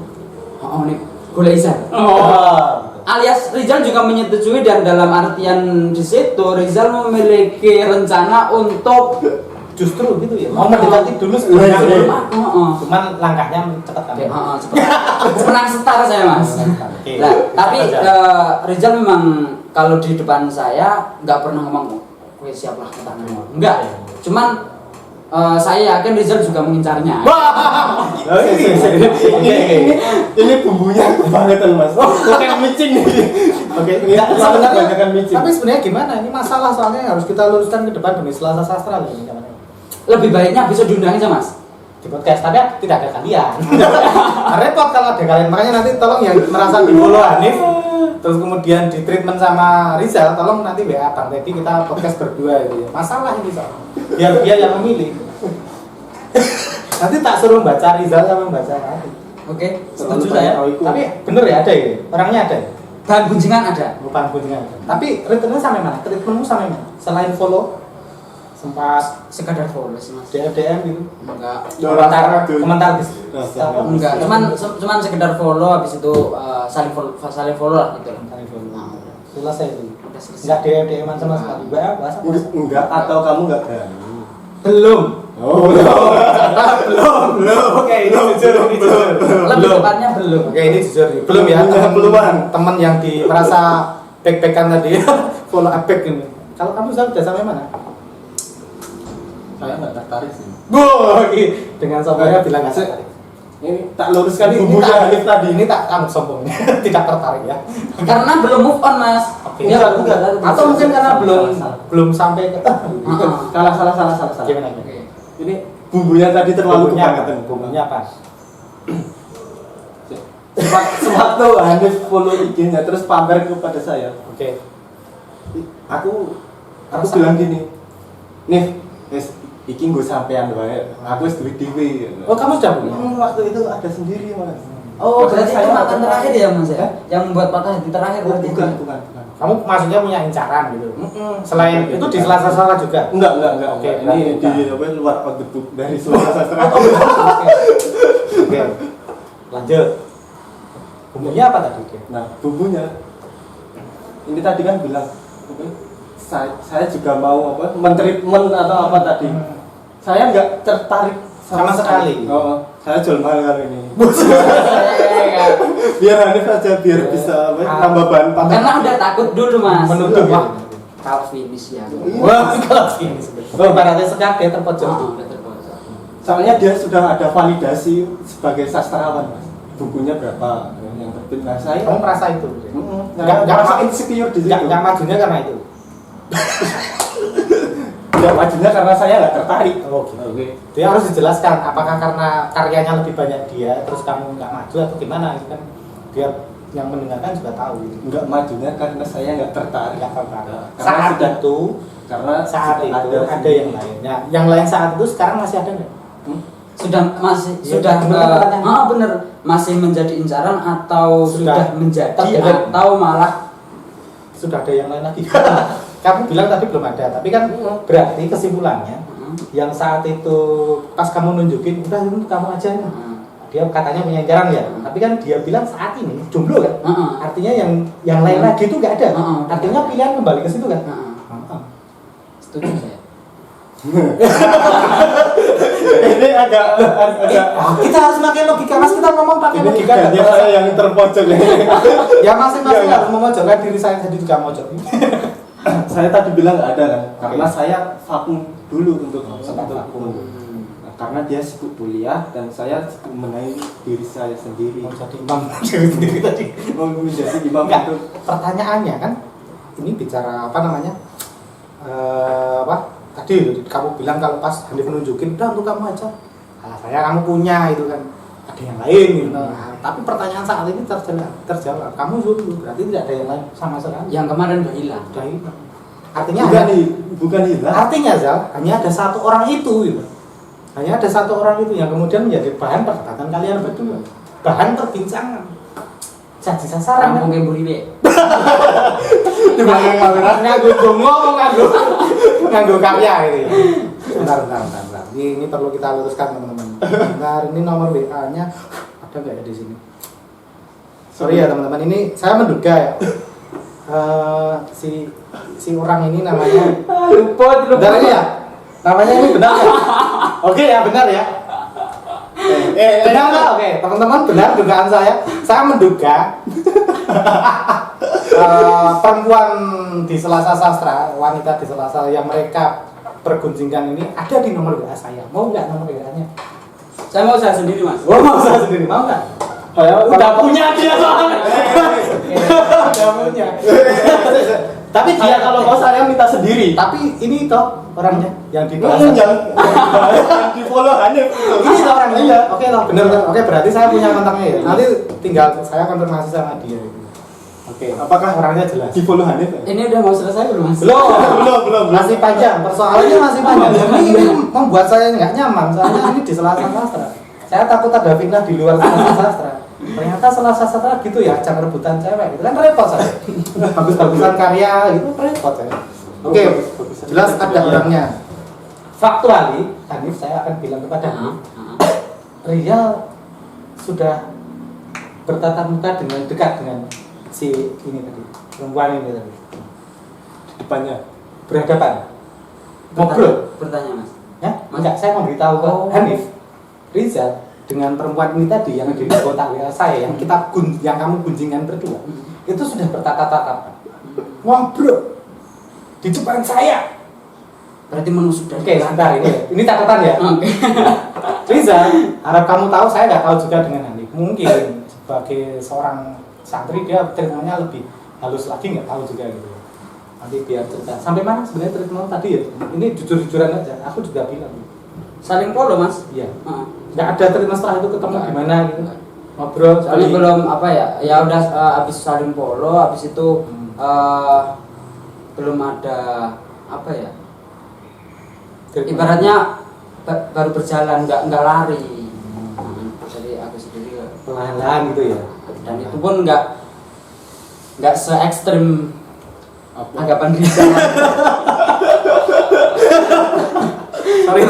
ini gula Izal. Alias Rizal juga menyetujui dan dalam artian di situ Rizal memiliki rencana untuk Justru gitu ya. Mau mendekati dulu sebelum cuman langkahnya cepat kan. Menang setar saya mas. Oke. Nah, tapi Rizal memang kalau di depan saya nggak pernah ngomong, "Kowe siap lah ketangnya." Enggak. Cuman saya yakin Rizal juga mengincarnya. Ini bumbunya kebangetan mas. Oke micin nih. Oke, kebanyakan micin. Tapi sebenarnya gimana? Ini masalah soalnya yang harus kita luruskan ke depan demi Selasa Sastra loh ini namanya. Lebih baiknya bisa diundang aja mas. Di podcast, tapi tidak ada kalian. Repot kalau ada kalian, makanya nanti tolong yang merasa di-follow Hanif terus kemudian di treatment sama Rizal, tolong nanti WA Bang Teddy kita podcast berdua gitu ya. Masalah ini soal. Biar dia yang memilih. Nanti tak suruh baca Rizal sama baca Hanif. Oke, setuju saya. Tapi bener ya ada ya? Orangnya ada ya? Bahan gunjingan ada. Bukan kunjungan. Tapi returnnya sampai mana? Treatmentmu sampai mana? Selain follow, sempat Sekadar follow sih mas. DM gitu. Enggak. Komentar bis. Enggak, cuman sekedar follow habis itu saling follow lah gitu. Nah, Selesai itu. udah selesai. Enggak DM-an sama sekali. Bahasa Enggak atau kamu enggak berani? belum. Oh, Belum. Oke, ini jujur, ini jujur. Lebih tepatnya belum. Oke, ini jujur. Belum ya, teman yang merasa back-backan tadi. Follow up back ini. Kalau kamu sudah sampai mana? saya nggak tertarik sih. Dengan sombongnya bilang nggak tertarik. Ini tak luruskan Ini bumbunya tak- Hanif tadi. Ini tak kamu sombongnya, tidak tertarik ya. Karena belum move on mas. Oke. Ya, Enggak. Atau mungkin karena belum sampai ke Salah. gimana? Ini bumbunya tadi terlalu kebangetan. Bumbunya apa? Sewaktu Hanif follow IG-nya terus pamer kepada saya. Oke. Aku bilang gini, Nif, iki gue sampean wae. Aku wis duwe dhewe. Oh, kamu sudah punya? Waktu itu ada sendiri, Mas. Oh, berarti Saya itu mantan nggak terakhir ya mas ya? Hah? Yang membuat patah hati terakhir berarti itu. Bukan. Kamu maksudnya punya incaran gitu. Selain itu di Selasa juga. Enggak. Oke, Ini enggak. di apa luar out the book dari Selasa Sastra. Oke. Lanjut. Bumbunya apa tadi? Nah, bumbunya ini tadi kan bilang apa, saya juga mau apa mentreatment atau apa tadi. Saya nggak tertarik Sama sekali. Oh, saya jual mahal kali ini. Biar Hanif aja biar bisa apa, nambah bahan pangan. Karena udah takut dulu mas. Menutup Wah, ya. kalau finish ya. Wah, kalau ini sebenarnya. Ibaratnya sekat dia terpojok. Udah terpojok. Soalnya dia sudah ada validasi sebagai sastrawan, Mas. Bukunya berapa yang terbit. Nah, saya Kamu merasa itu? nggak merasa insecure di situ. Nggak majunya karena itu. Nggak majunya karena saya nggak tertarik. Oh, gitu. Oke. Dia harus dijelaskan apakah karena karyanya lebih banyak dia terus kamu nggak maju atau gimana gitu kan biar yang mendengarkan juga tahu gitu. Nggak majunya karena saya nggak tertarik. Nggak tertarik. Karena Saat sudah itu karena saat sudah itu ada yang lainnya. Yang lain saat itu sekarang masih ada nggak? Sudah masih Ya, sudah bener. bener masih menjadi incaran atau sudah menjadi terbelit. atau malah Sudah ada yang lain lagi. Kamu bilang tadi belum ada, tapi kan berarti kesimpulannya yang saat itu pas kamu nunjukin udah ini kamu aja nih. Dia katanya punya incaran ya, tapi kan dia bilang saat ini jomblo kan. Artinya yang lain lagi itu nggak ada. Artinya pilihan kembali ke situ kan. setuju saya. ini agak Kita harus pakai logika, mas kita ngomong pakai ini logika. gantian saya yang terpojok ini. Ya masing-masing Iya. harus memojokkan diri saya jadi juga mojok. Saya tadi bilang nggak ada kan, karena saya vakum dulu untuk Sempat vakum. Nah, karena dia sibuk kuliah dan saya sibuk menaik diri saya sendiri. Mau jadi imam diri sendiri tadi. Mau menjadi imam Enggak, itu pertanyaannya kan ini bicara apa namanya? Apa? Tadi kamu bilang kalau pas Hanif nunjukin, udah untuk kamu aja. Alah saya kamu punya itu kan. ada yang lain gitu. Nah, tapi pertanyaan saat ini terjawab. Kamu Zulu, berarti tidak ada yang lain sama sekali. Yang kemarin udah hilang. Udah hilang. Artinya bukan hilang. artinya Zal, hanya ada satu orang itu gitu. Hanya ada satu orang itu yang kemudian menjadi bahan perdebatan kalian berdua. Bahan perbincangan. Jadi sasaran. Rampung ke buriwe. Di belakang kamera nganggo ngomong nganggo karya gitu ya. Bentar. Ini perlu kita luruskan teman-teman. Bentar, ini nomor WA-nya ada nggak ya di sini? Sorry ya teman-teman, ini saya menduga ya. Si orang ini namanya Lupa. benar ini ya? Namanya ini benar ya? Oke ya, benar ya. Benar nggak? Oke, teman-teman benar dugaan saya. Saya menduga perempuan di Selasa Sastra, wanita di Selasa yang mereka pergunjingkan ini ada di nomor WA saya. Mau nggak nomor WA-nya? Saya mau saya sendiri, Mas. Oh, mau saya sendiri, mau nggak? Udah punya dia soalnya. Udah punya. Tapi dia Kalau mau saya minta sendiri. tapi ini toh orangnya yang dibahas. Yang di follow Hanif. Ini toh orangnya. Oke loh, bener. Oke, berarti saya punya kontaknya ya. Nanti tinggal saya konfirmasi sama dia. Oke. Apakah orangnya jelas? di follow Hanif? Ini udah mau selesai belum, Mas? Belum. Masih panjang. Persoalannya masih panjang. Ini membuat saya nggak nyaman. Soalnya ini di Selasa Sastra. Saya takut ada fitnah di luar Selasa Sastra. Ternyata Selasa Sastra gitu ya, ajang rebutan cewek. Itu kan repot saya. Bagus-bagusan karya gitu repot saya. Oke, jelas ada orangnya. Faktuali, Hanif saya akan bilang kepada Hanif, Rizal sudah bertatap muka dengan dekat dengan si ini tadi, perempuan ini tadi. Di depannya. Berhadapan. Ngobrol. Bertanya, Mas. Ya, enggak, saya memberitahu ke Hanif, Rizal dengan perempuan ini tadi yang ada di kota saya, yang yang kamu gunjingan berdua, itu sudah bertatap-tatap. Ngobrol di depan saya. Berarti menusuk dari. Oke, sebentar ini catatan ya. Oke. Rizal, harap kamu tahu, saya nggak tahu juga dengan Hanif. Mungkin sebagai seorang santri dia treatmentnya lebih halus lagi, nggak tahu juga gitu. Nanti biar cerita. Sampai mana sebenarnya treatment tadi ya? Ini jujur-jujuran aja. Aku juga bilang. Saling follow, Mas. Iya. Nggak ada treatment setelah itu ketemu gimana gitu. Ngobrol. Soalnya belum apa ya? Ya udah habis saling follow, habis itu belum ada apa ya? Ibaratnya baru berjalan, nggak lari. Jadi aku sendiri pelan-pelan gitu ya. Dan itu pun nggak se ekstrim anggapan Rizal. Sorry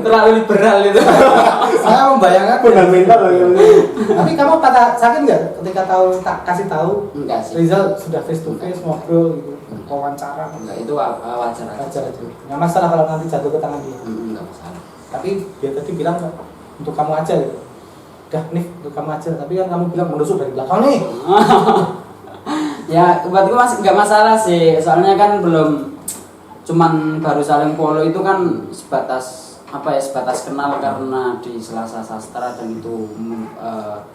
terlalu liberal itu. Saya membayangkan Fundamental loh yang ini. Tapi kamu sakit nggak ketika kasih tahu Enggak sih. Rizal sudah face to face ngobrol gitu, wawancara? Enggak, itu wajar aja. Wajar aja. Nggak masalah kalau nanti jatuh ke tangan dia. Enggak masalah. Tapi dia tadi bilang untuk kamu aja gitu. Udah nih untuk kamu aja. Tapi kan kamu bilang menusuk dari belakang nih. Ya buatku masih nggak masalah sih, soalnya kan belum, cuman baru saling follow itu kan sebatas kenal karena di Selasa Sastra dan itu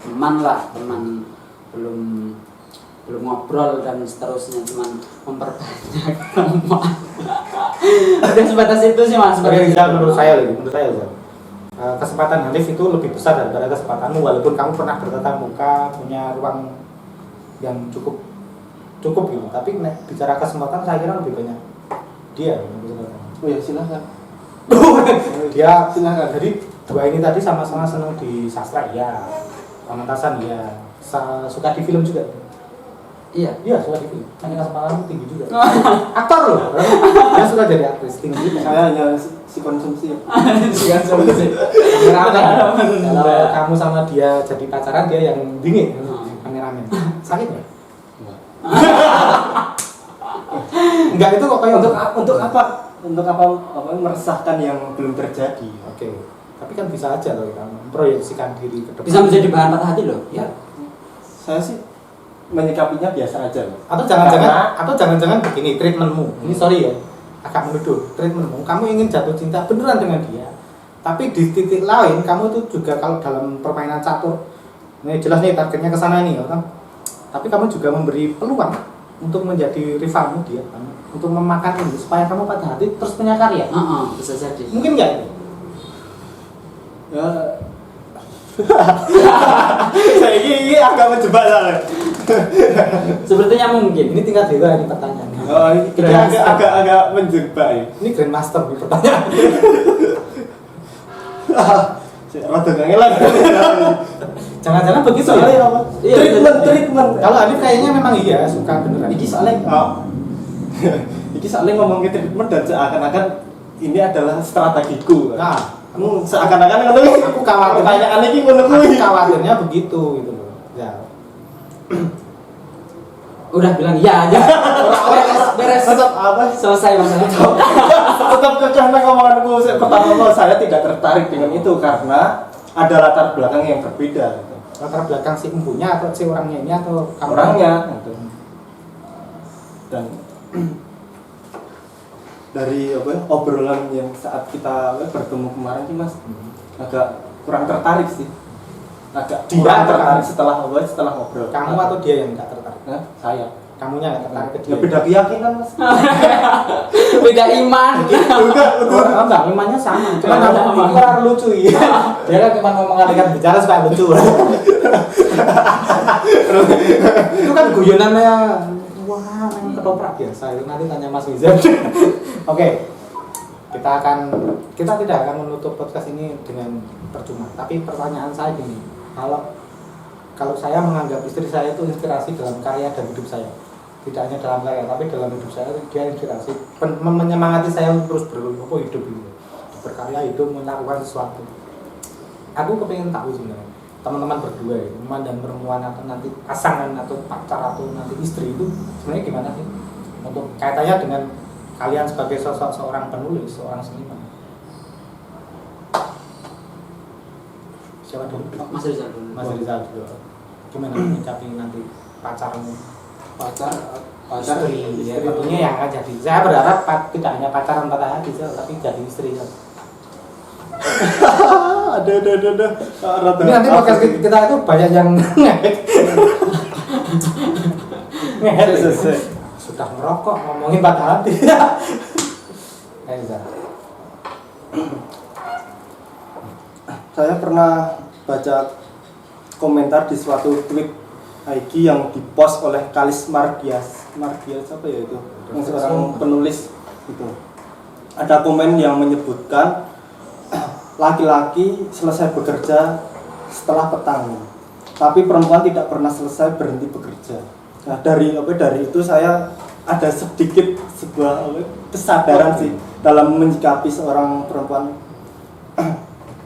teman belum ngobrol dan seterusnya, cuman memperbanyak teman. Udah sebatas itu sih, Mas. Sebagai Rizal, menurut saya Rizal, kesempatan Hanif itu lebih besar daripada kesempatanmu, walaupun kamu pernah bertatap muka, punya ruang yang cukup gitu. Tapi bicara kesempatan saya kira lebih banyak dia yang kesempatan. Oh ya, silakan. Dia silakan. Jadi dua ini tadi sama-sama senang di sastra ya, pementasan ya, suka di film juga. Iya. Iya, suka di film. Hanya kesempatan tinggi juga. Aktor loh. Dia suka jadi aktris tinggi. Saya hanya si konsumsi. Kameramen. Kalau kamu sama dia jadi pacaran, dia yang dingin. Kameramen. Sakit nggak? Enggak, itu kok kayak Untuk apa meresahkan yang belum terjadi. Oke. Tapi kan bisa aja loh kita memproyeksikan diri ke depan. Bisa menjadi bahan patah hati loh. Ya. Saya sih menyikapinya biasa aja loh. Atau jangan-jangan begini treatmentmu. Ini sorry ya, agak menuduh treatmentmu. Kamu ingin jatuh cinta beneran dengan dia, tapi di titik lain kamu itu juga kalau dalam permainan catur, ini jelas nih targetnya ke sana nih, ya kan? Tapi kamu juga memberi peluang untuk menjadi rivalmu dia, kan? Untuk memakan ini supaya kamu patah hati terus punya karya. Bisa jadi. Mungkin nggak itu? Ya, Saya ini agak menjebak soalnya. Sepertinya mungkin. Ini tingkat dewa ini pertanyaannya. Oh, ini agak menjebak ya. Ini Grandmaster nih pertanyaan. Rada gak ngelan. Jangan-jangan begitu ya? Soalnya apa? Iya, Treatment. Kalau Hanif kayaknya memang iya suka beneran. Iki soalnya iki soalnya ngomongin treatment dan seakan-akan ini adalah strategiku. Nah, Kamu seakan-akan ngono. aku khawatir. Pertanyaan iki ngono Aku kuwi. khawatirnya begitu gitu loh. Ya. Udah bilang iya aja. Beres. Tetap apa? Selesai masalah. Tetap cocok nang omonganku. Pertama saya tidak tertarik dengan itu karena ada latar belakang yang berbeda gitu. Latar belakang si empunya atau si orangnya ini atau kamu? Orangnya gitu. Dan dari obrolan yang saat kita bertemu kemarin sih Mas agak kurang tertarik sih. Agak Dia kurang atau tertarik kamu? setelah ngobrol. Kamu atau dia yang nggak tertarik? Nah, saya. Kamunya nggak tertarik ke dia? Ya beda keyakinan Mas. Beda iman. Enggak, imannya sama. Cuma kamu kurang lucu ya. Dia kan cuma mau mengalihkan bicara supaya lucu. Itu kan guyonannya wah, main ketoprak biasa. Itu nanti tanya Mas Wizard. Oke. Kita tidak akan menutup podcast ini dengan percuma. Tapi pertanyaan saya gini, kalau saya menganggap istri saya itu inspirasi dalam karya dan hidup saya, tidak hanya dalam karya tapi dalam hidup saya, dia inspirasi menyemangati saya untuk terus hidup ini, berkarya, hidup, melakukan sesuatu. Aku kepengen tahu sebenarnya teman-teman berdua ya, teman dan perempuan atau nanti pasangan atau pacar atau nanti istri itu sebenarnya gimana sih untuk kaitannya dengan kalian sebagai sosok seorang penulis, seorang seniman. Siapa dulu? Mas Rizal dulu. Mas Rizal dulu. Gimana menyikapi nanti pacarmu? Pacar Istri, ya, tentunya yang akan jadi. Saya berharap tidak hanya pacaran patah hati, tapi jadi istri. Ada. Ini nanti podcast kita itu banyak yang ngehead. Sudah merokok ngomongin patah hati. Saya pernah baca komentar di suatu tweet IG yang dipost oleh Kalis Mardias apa ya itu? Yang seorang penulis itu. Ada komen yang menyebutkan laki-laki selesai bekerja setelah petang, tapi perempuan tidak pernah selesai berhenti bekerja. Nah dari itu saya ada sedikit sebuah kesadaran sih dalam menyikapi seorang perempuan.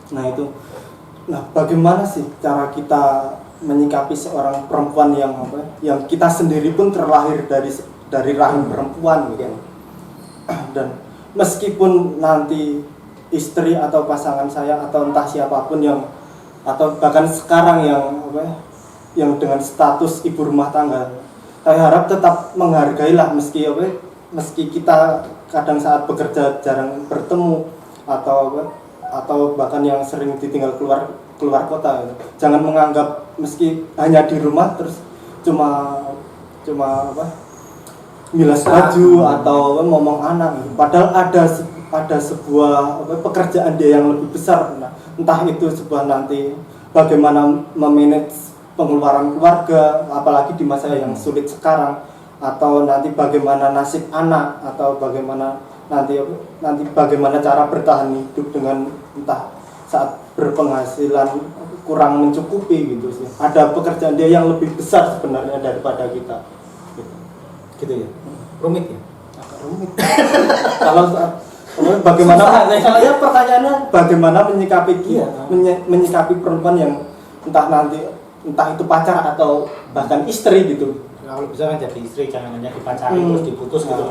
Nah bagaimana sih cara kita menyikapi seorang perempuan yang kita sendiri pun terlahir dari rahim perempuan gitu. Dan meskipun nanti istri atau pasangan saya atau entah siapapun atau bahkan sekarang yang dengan status ibu rumah tangga, saya harap tetap menghargailah meski kita kadang saat bekerja jarang bertemu atau bahkan yang sering ditinggal keluar kota. Jangan menganggap meski hanya di rumah terus cuma milas baju atau ngomong anak, padahal ada sebuah pekerjaan dia yang lebih besar. Nah, entah itu sebuah nanti bagaimana memanage pengeluaran keluarga apalagi di masa yang sulit sekarang, atau nanti bagaimana nasib anak, atau bagaimana nanti bagaimana cara bertahan hidup dengan entah saat berpenghasilan kurang mencukupi gitu sih. Ada pekerjaan dia yang lebih besar sebenarnya daripada kita. Gitu ya. Rumit ya? Agak rumit. Kalau bagaimana saya pertanyaannya bagaimana menyikapi menyikapi perempuan yang entah itu pacar atau bahkan istri gitu. Kalau bisa kan jadi istri, jangan hanya dipacari terus diputus gitu.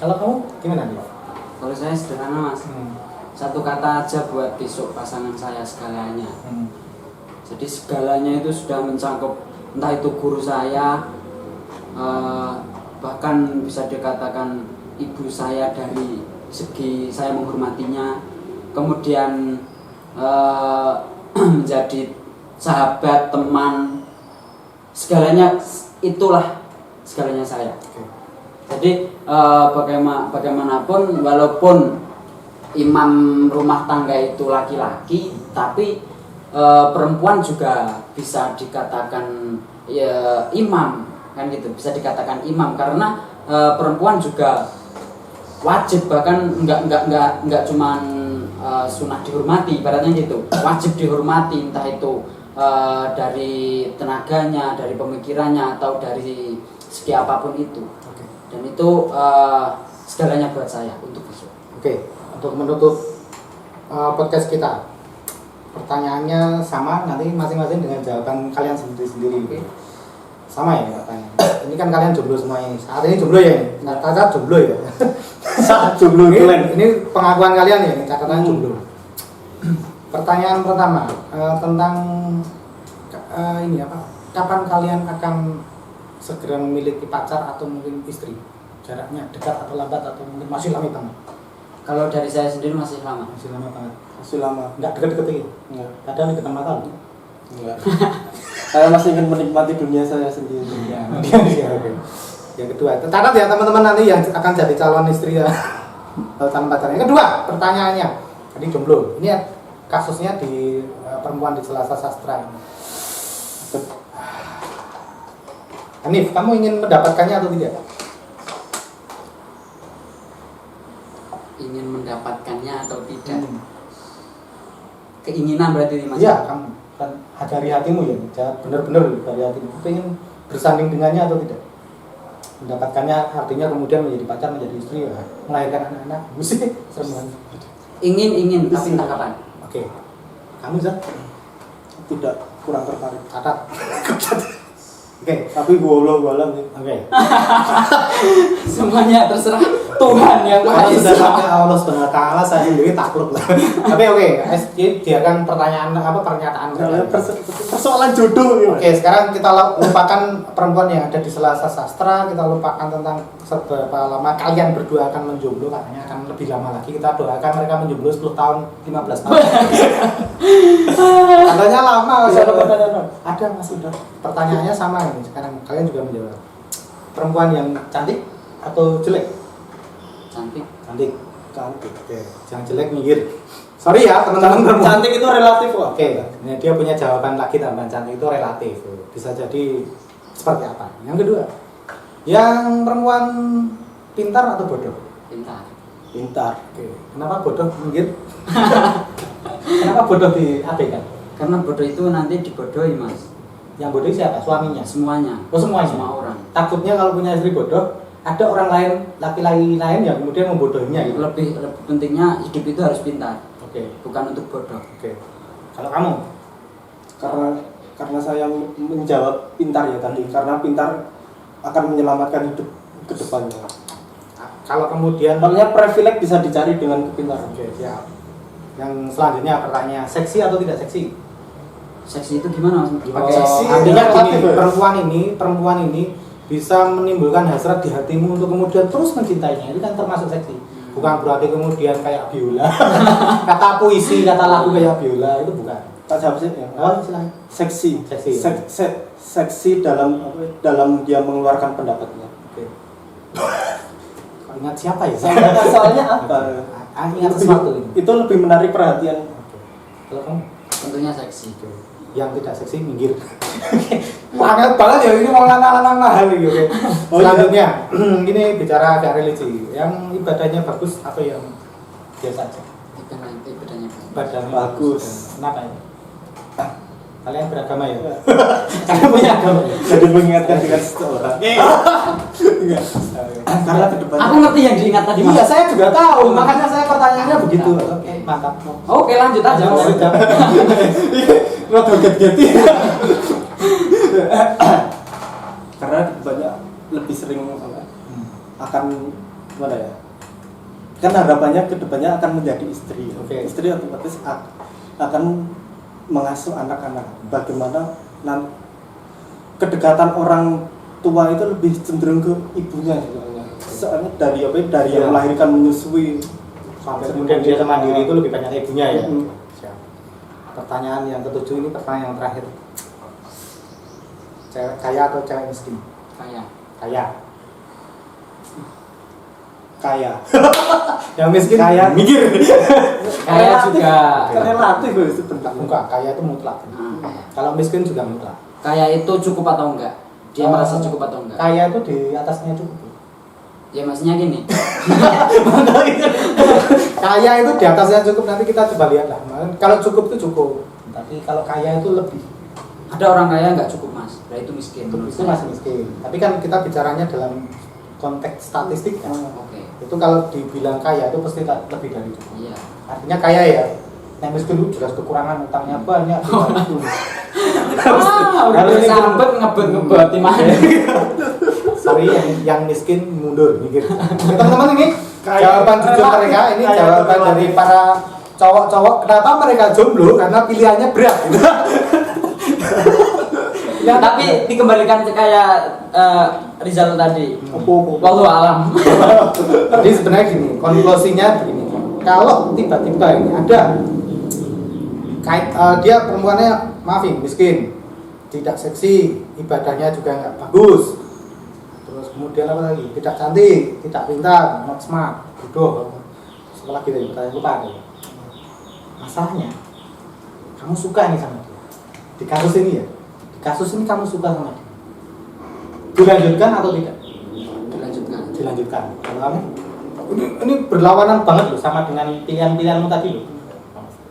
Kalau kamu gimana nih? Kalau saya sederhana Mas. Satu kata aja buat besok pasangan saya segalanya. Jadi segalanya itu sudah mencakup, entah itu guru saya, bahkan bisa dikatakan ibu saya dari segi saya menghormatinya, kemudian menjadi sahabat, teman, segalanya itulah segalanya saya. Jadi bagaimanapun walaupun imam rumah tangga itu laki-laki, tapi perempuan juga bisa dikatakan ya imam kan gitu, bisa dikatakan imam karena perempuan juga wajib, bahkan nggak cuman sunnah dihormati, ibaratnya gitu, wajib dihormati, entah itu dari tenaganya, dari pemikirannya, atau dari segi apapun itu. Dan itu segalanya buat saya untuk besok. Oke, untuk menutup podcast kita, pertanyaannya sama, nanti masing-masing dengan jawaban kalian sendiri-sendiri. Oke? Sama ya pertanyaan. Ini kan kalian jomblo semua ini. Saat ini jomblo ya? Nah, catat jomblo ya? Saat jomblo ini pengakuan kalian ya, catatan jomblo. Pertanyaan pertama tentang ini apa? Kapan kalian akan segera memiliki pacar atau mungkin istri? Jaraknya dekat atau lambat atau mungkin masih lama banget? Kalau dari saya sendiri masih lama. Masih lama banget. Masih lama. Enggak deket-deket ini. Enggak. Kadang deketan mata loh. Enggak. Saya masih ingin menikmati dunia saya sendiri. Ya, oke. Yang kedua, catat ya teman-teman nanti yang akan jadi calon istri ya. Atau calon pacar. Yang kedua, pertanyaannya. Tadi jomblo. Ini kasusnya di perempuan di Selasa Sastra. Hanif, kamu ingin mendapatkannya atau tidak? Ingin mendapatkannya atau tidak? Keinginan berarti ini Mas? Iya, kamu kan dari hatimu ya, benar-benar dari hatimu. Kamu ingin bersanding dengannya atau tidak? Mendapatkannya artinya kemudian menjadi pacar, menjadi istri, ya, melahirkan anak-anak. Mesti serem banget. Ingin, tapi entah kapan. Oke, kamu Zat? Tidak, kurang tertarik. Catat. Oke, Tapi walau sih. oke. Semuanya terserah Tuhan yang Maha Kalau sudah Esa. sampai Allah Subhanahu wa taala saya sendiri takluk lah. Tapi oke, biarkan pertanyaan pernyataan Persoalan jodoh ya. Oke, sekarang kita lupakan perempuan yang ada di Selasa Sastra, kita lupakan tentang seberapa lama kalian berdua akan menjomblo, katanya akan lebih lama lagi. Kita doakan mereka menjomblo 10 tahun, 15 tahun. Katanya lama, Masih ada pertanyaan? ada Mas udah. Pertanyaannya sama ini. Sekarang kalian juga menjawab. Perempuan yang cantik atau jelek? Cantik. Cantik. Cantik. Oke, yang jelek minggir. Sorry ya teman-teman perempuan. Cantik itu relatif kok. Oke, ini dia punya jawaban lagi tambahan, cantik itu relatif. Bisa jadi seperti apa? Yang kedua, yang perempuan pintar atau bodoh? Pintar. Pintar. Oke, kenapa bodoh minggir? Kenapa bodoh diabaikan? Karena bodoh itu nanti dibodohi Mas. Yang bodoh siapa? Suaminya? Semuanya. Oh semuanya? Semua orang. Takutnya kalau punya istri bodoh, ada orang lain, laki-laki lain yang kemudian membodohinya gitu. Lebih pentingnya hidup itu harus pintar, Oke, bukan untuk bodoh. oke. Kalau kamu? Karena saya menjawab pintar ya tadi, karena pintar akan menyelamatkan hidup ke depannya. Kalau kemudian Makanya privilege bisa dicari dengan kepintaran. Oke, siap. Yang selanjutnya pertanyaan, seksi atau tidak seksi? Seksi itu gimana Mas? Pakai seksi, artinya relatif, gini, ya. perempuan ini bisa menimbulkan hasrat di hatimu untuk kemudian terus mencintainya. Ini kan termasuk seksi. Bukan berarti kemudian kayak biola. Kata puisi, kata lagu kayak biola itu bukan. Tak jawab sih ya. Oh, silakan. Seksi. Seksi. Seksi dalam dia mengeluarkan pendapatnya. Oke. Kau ingat siapa ya? Soalnya apa? Ingat sesuatu ini. Itu lebih menarik perhatian. Oke. Kalau kamu? Tentunya seksi. Oke. Yang tidak seksi minggir. Banget banget ya ini mau lanang-lanang mahal nih. Oke. Oh, iya. Selanjutnya, ini bicara agak religi. Yang ibadahnya bagus atau yang biasa aja? Ibadahnya Ibadahnya Bagus. Kenapa ini? Kalian beragama ya? Iya. Kalian punya agama ya? Jadi mengingatkan dengan seseorang. Karena kedepannya. Aku ngerti yang diingat tadi Mas. Iya, saya juga tahu. Makanya saya pertanyaannya begitu. Oke, mantap. Oke, lanjut aja Mas. Rada get-geti. Karena kedepannya lebih sering akan mana ya? Kan harapannya kedepannya akan menjadi istri. Oke. Istri otomatis akan mengasuh anak-anak. Bagaimana kedekatan orang tua itu lebih cenderung ke ibunya sebenarnya. Soalnya dari yang melahirkan, menyusui Sampai kemudian dia mandiri itu lebih banyak ibunya ya. Mm. Siap. Pertanyaan yang ketujuh ini pertanyaan yang terakhir. Cewek kaya atau cewek miskin? Kayak Kaya. Kaya. Yang miskin Kaya. mikir. Kaya juga. Relatif itu sebenarnya. Enggak, kaya itu mutlak. Kalau miskin juga mutlak. Kaya itu cukup atau enggak? Dia merasa cukup atau enggak? Kaya itu di atasnya cukup. Ya maksudnya gini. Kaya itu di atasnya cukup, nanti kita coba lihat lah. Kalau cukup itu cukup, tapi kalau kaya itu lebih. Ada orang kaya nggak cukup mas, nah itu miskin. Itu masih miskin. Tapi kan kita bicaranya dalam konteks statistik kan. Oke. Itu kalau dibilang kaya itu pasti lebih dari cukup. Iya. Artinya kaya ya. Yang miskin itu jelas kekurangan, utangnya banyak. Udah sampai ngebet di mana? Sorry, yang miskin mundur mikir. Oke, teman-teman, ini jawaban jujur mereka, ini jawaban dari para cowok-cowok. Kenapa mereka jomblo? Karena pilihannya berat. Gitu. Ya, tapi dikembalikan ke kayak Rizal tadi. Wallahu alam. Jadi sebenarnya gini, konklusinya begini. Kalau tiba-tiba ini ada dia perempuannya maafin miskin, tidak seksi, ibadahnya juga nggak bagus. Terus kemudian apa lagi? Tidak cantik, tidak pintar, not smart, bodoh. Setelah kita pertanyaan lupa deh. Masalahnya, kamu suka nih sama dia. Di kasus ini ya, di kasus ini kamu suka sama dia. Dilanjutkan atau tidak? Dilanjutkan. Dilanjutkan. Kalau kamu, ini berlawanan banget loh sama dengan pilihan-pilihanmu tadi loh.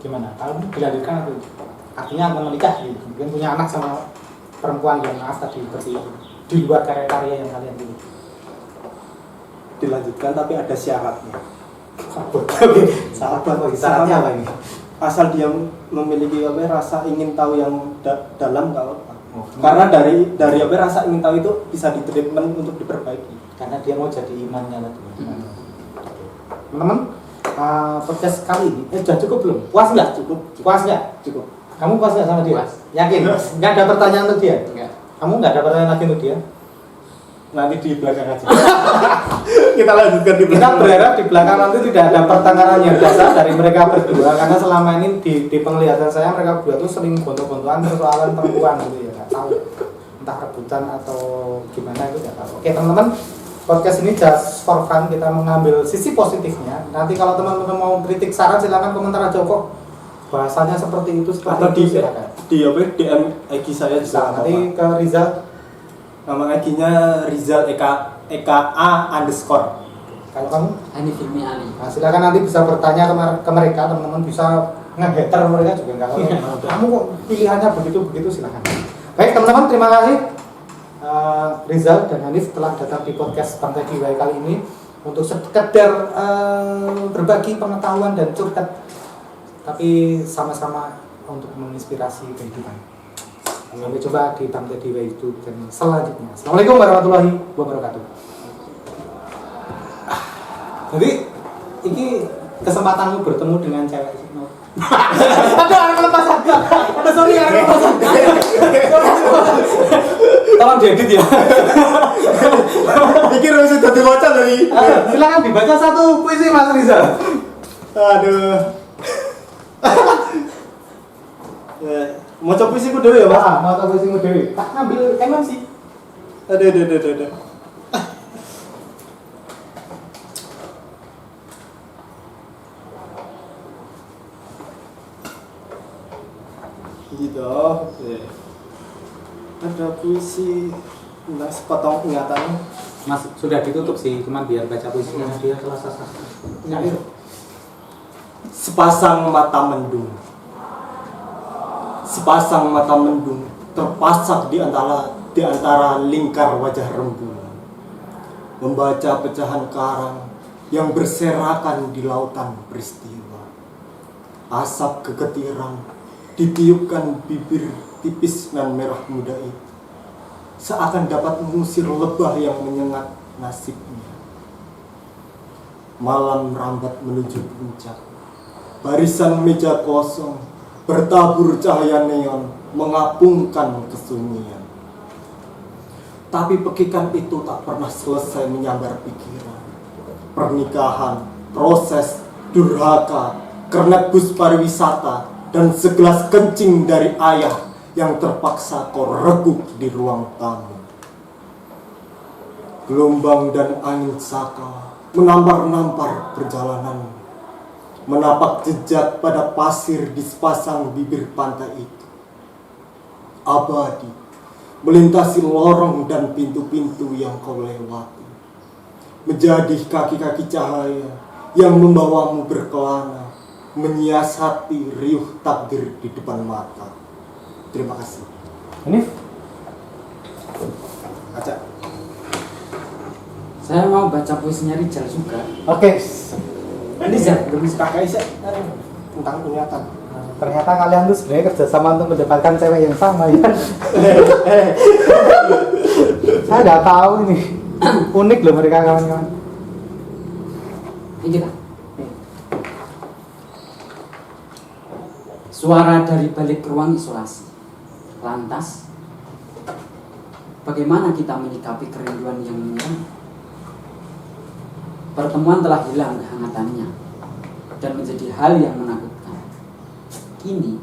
Gimana? Kalau dilanjutkan atau tidak? Artinya akan menikah gitu. Mungkin punya anak sama perempuan yang maaf tadi seperti itu. Di luar karya-karya yang kalian pilih. Dilanjutkan tapi ada syaratnya. Syaratnya apa? Syaratnya apa ini? Asal dia memiliki rasa ingin tahu yang dalam nggak apa. Oh, Karena dari rasa ingin tahu itu bisa ditreatment untuk diperbaiki. karena dia mau jadi imannya tadi. Teman-teman, podcast kali ini sudah cukup belum? Puas nggak? Cukup. Puas nggak? Cukup. Kamu puas nggak sama dia? Puas. Yakin? Nggak ada pertanyaan untuk dia? Enggak. Kamu nggak ada pertanyaan lagi untuk dia? Nanti di belakang aja. Kita lanjutkan di Kita belakang. berharap di belakang nanti tidak ada pertengkaran yang dasar dari mereka berdua, karena selama ini di penglihatan saya mereka berdua tuh sering gontok-gontokan persoalan perempuan gitu ya, nggak tahu entah rebutan atau gimana itu nggak tahu. Oke teman-teman, podcast ini just for fun, kita mengambil sisi positifnya. Nanti kalau teman-teman mau kritik saran silakan komentar aja kok. Bahasanya seperti itu seperti Atau itu silakan. di DM IG saya Bisa juga nanti apa. ke Rizal. Nama IG-nya Rizal EKA_. Kalau kamu Hanif Hilmi Ali. nah, silakan nanti bisa bertanya ke mereka, teman-teman bisa nge-hater mereka juga nggak apa-apa. Kamu kok pilihannya begitu silakan. Baik teman-teman, terima kasih Rizal dan Hanif telah datang di podcast Pantai Diwai kali ini untuk sekedar berbagi pengetahuan dan curhat, tapi sama-sama untuk menginspirasi kehidupan. Sampai jumpa di Pantai Diwai itu dan selanjutnya. Assalamualaikum warahmatullahi wabarakatuh. Jadi ini kesempatanmu bertemu dengan cewek. Ada orang lepasan. Ada sorry orang lepasan. Tolong diedit ya. Pikir harus jadi bocah tadi. Silakan dibaca satu puisi Mas Rizal. Aduh. Ya, mau coba puisiku dulu ya, Mas. Mau tahu puisimu dewi. Tak ngambil MC. Aduh. Gitu. Oke. Ada puisi. Nah, sepotong ingatan. Mas sudah ditutup sih, cuma biar baca puisinya dia selesai. Sepasang mata mendung. Sepasang mata mendung terpasang di antara lingkar wajah rembulan, membaca pecahan karang yang berserakan di lautan peristiwa. Asap kegetirang ditiupkan bibir tipis nan merah muda itu, seakan dapat mengusir lebah yang menyengat nasibnya. Malam merambat menuju puncak. Barisan meja kosong bertabur cahaya neon mengapungkan kesunyian. Tapi pekikan itu tak pernah selesai menyambar pikiran. Pernikahan, proses, durhaka, kernet bus pariwisata, dan segelas kencing dari ayah yang terpaksa kau reguk di ruang tamu. Gelombang dan angin saka menampar-nampar perjalanan, menapak jejak pada pasir di sepasang bibir pantai itu. Abadi, melintasi lorong dan pintu-pintu yang kau lewati, menjadi kaki-kaki cahaya yang membawamu berkelana, menyiasati riuh takdir di depan mata. Terima kasih. Ini Acak. Saya mau baca puisinya Rijal juga. oke. Ini Zak, belum bisa. Kakak Isya tentang ingatan. Ternyata kalian tuh sebenarnya kerjasama untuk mendapatkan cewek yang sama ya. Saya nggak tahu ini. Unik loh mereka kawan-kawan. Ini kita. Suara dari balik ruang isolasi. Lantas, bagaimana kita menyikapi kerinduan yang menyerang? Pertemuan telah hilang kehangatannya dan menjadi hal yang menakutkan. Kini,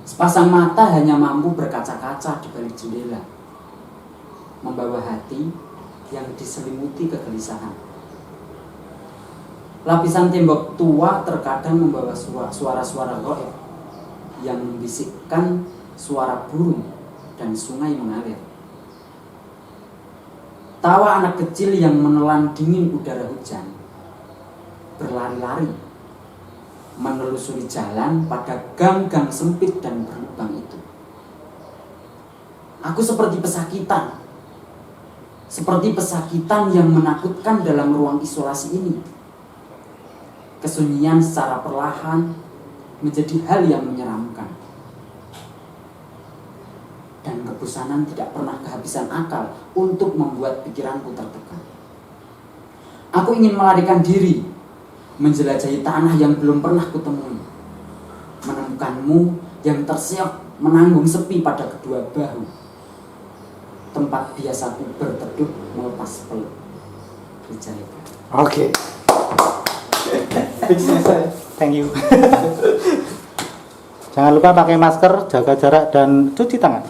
sepasang mata hanya mampu berkaca-kaca di balik jendela, membawa hati yang diselimuti kegelisahan. Lapisan tembok tua terkadang membawa suara-suara gaib yang membisikkan suara burung dan sungai mengalir. Tawa anak kecil yang menelan dingin udara hujan, berlari-lari, menelusuri jalan pada gang-gang sempit dan berlubang itu. Aku seperti pesakitan yang menakutkan dalam ruang isolasi ini. Kesunyian secara perlahan menjadi hal yang menyeramkan. Dan kebosanan tidak pernah kehabisan akal untuk membuat pikiranku tertekan. Aku ingin melarikan diri, menjelajahi tanah yang belum pernah kutemui. Menemukanmu yang tersiap menanggung sepi pada kedua bahu. Tempat biasaku berteduh melepas peluk. Rijal. Oke. Thank you. Jangan lupa pakai masker, jaga jarak dan cuci tangan.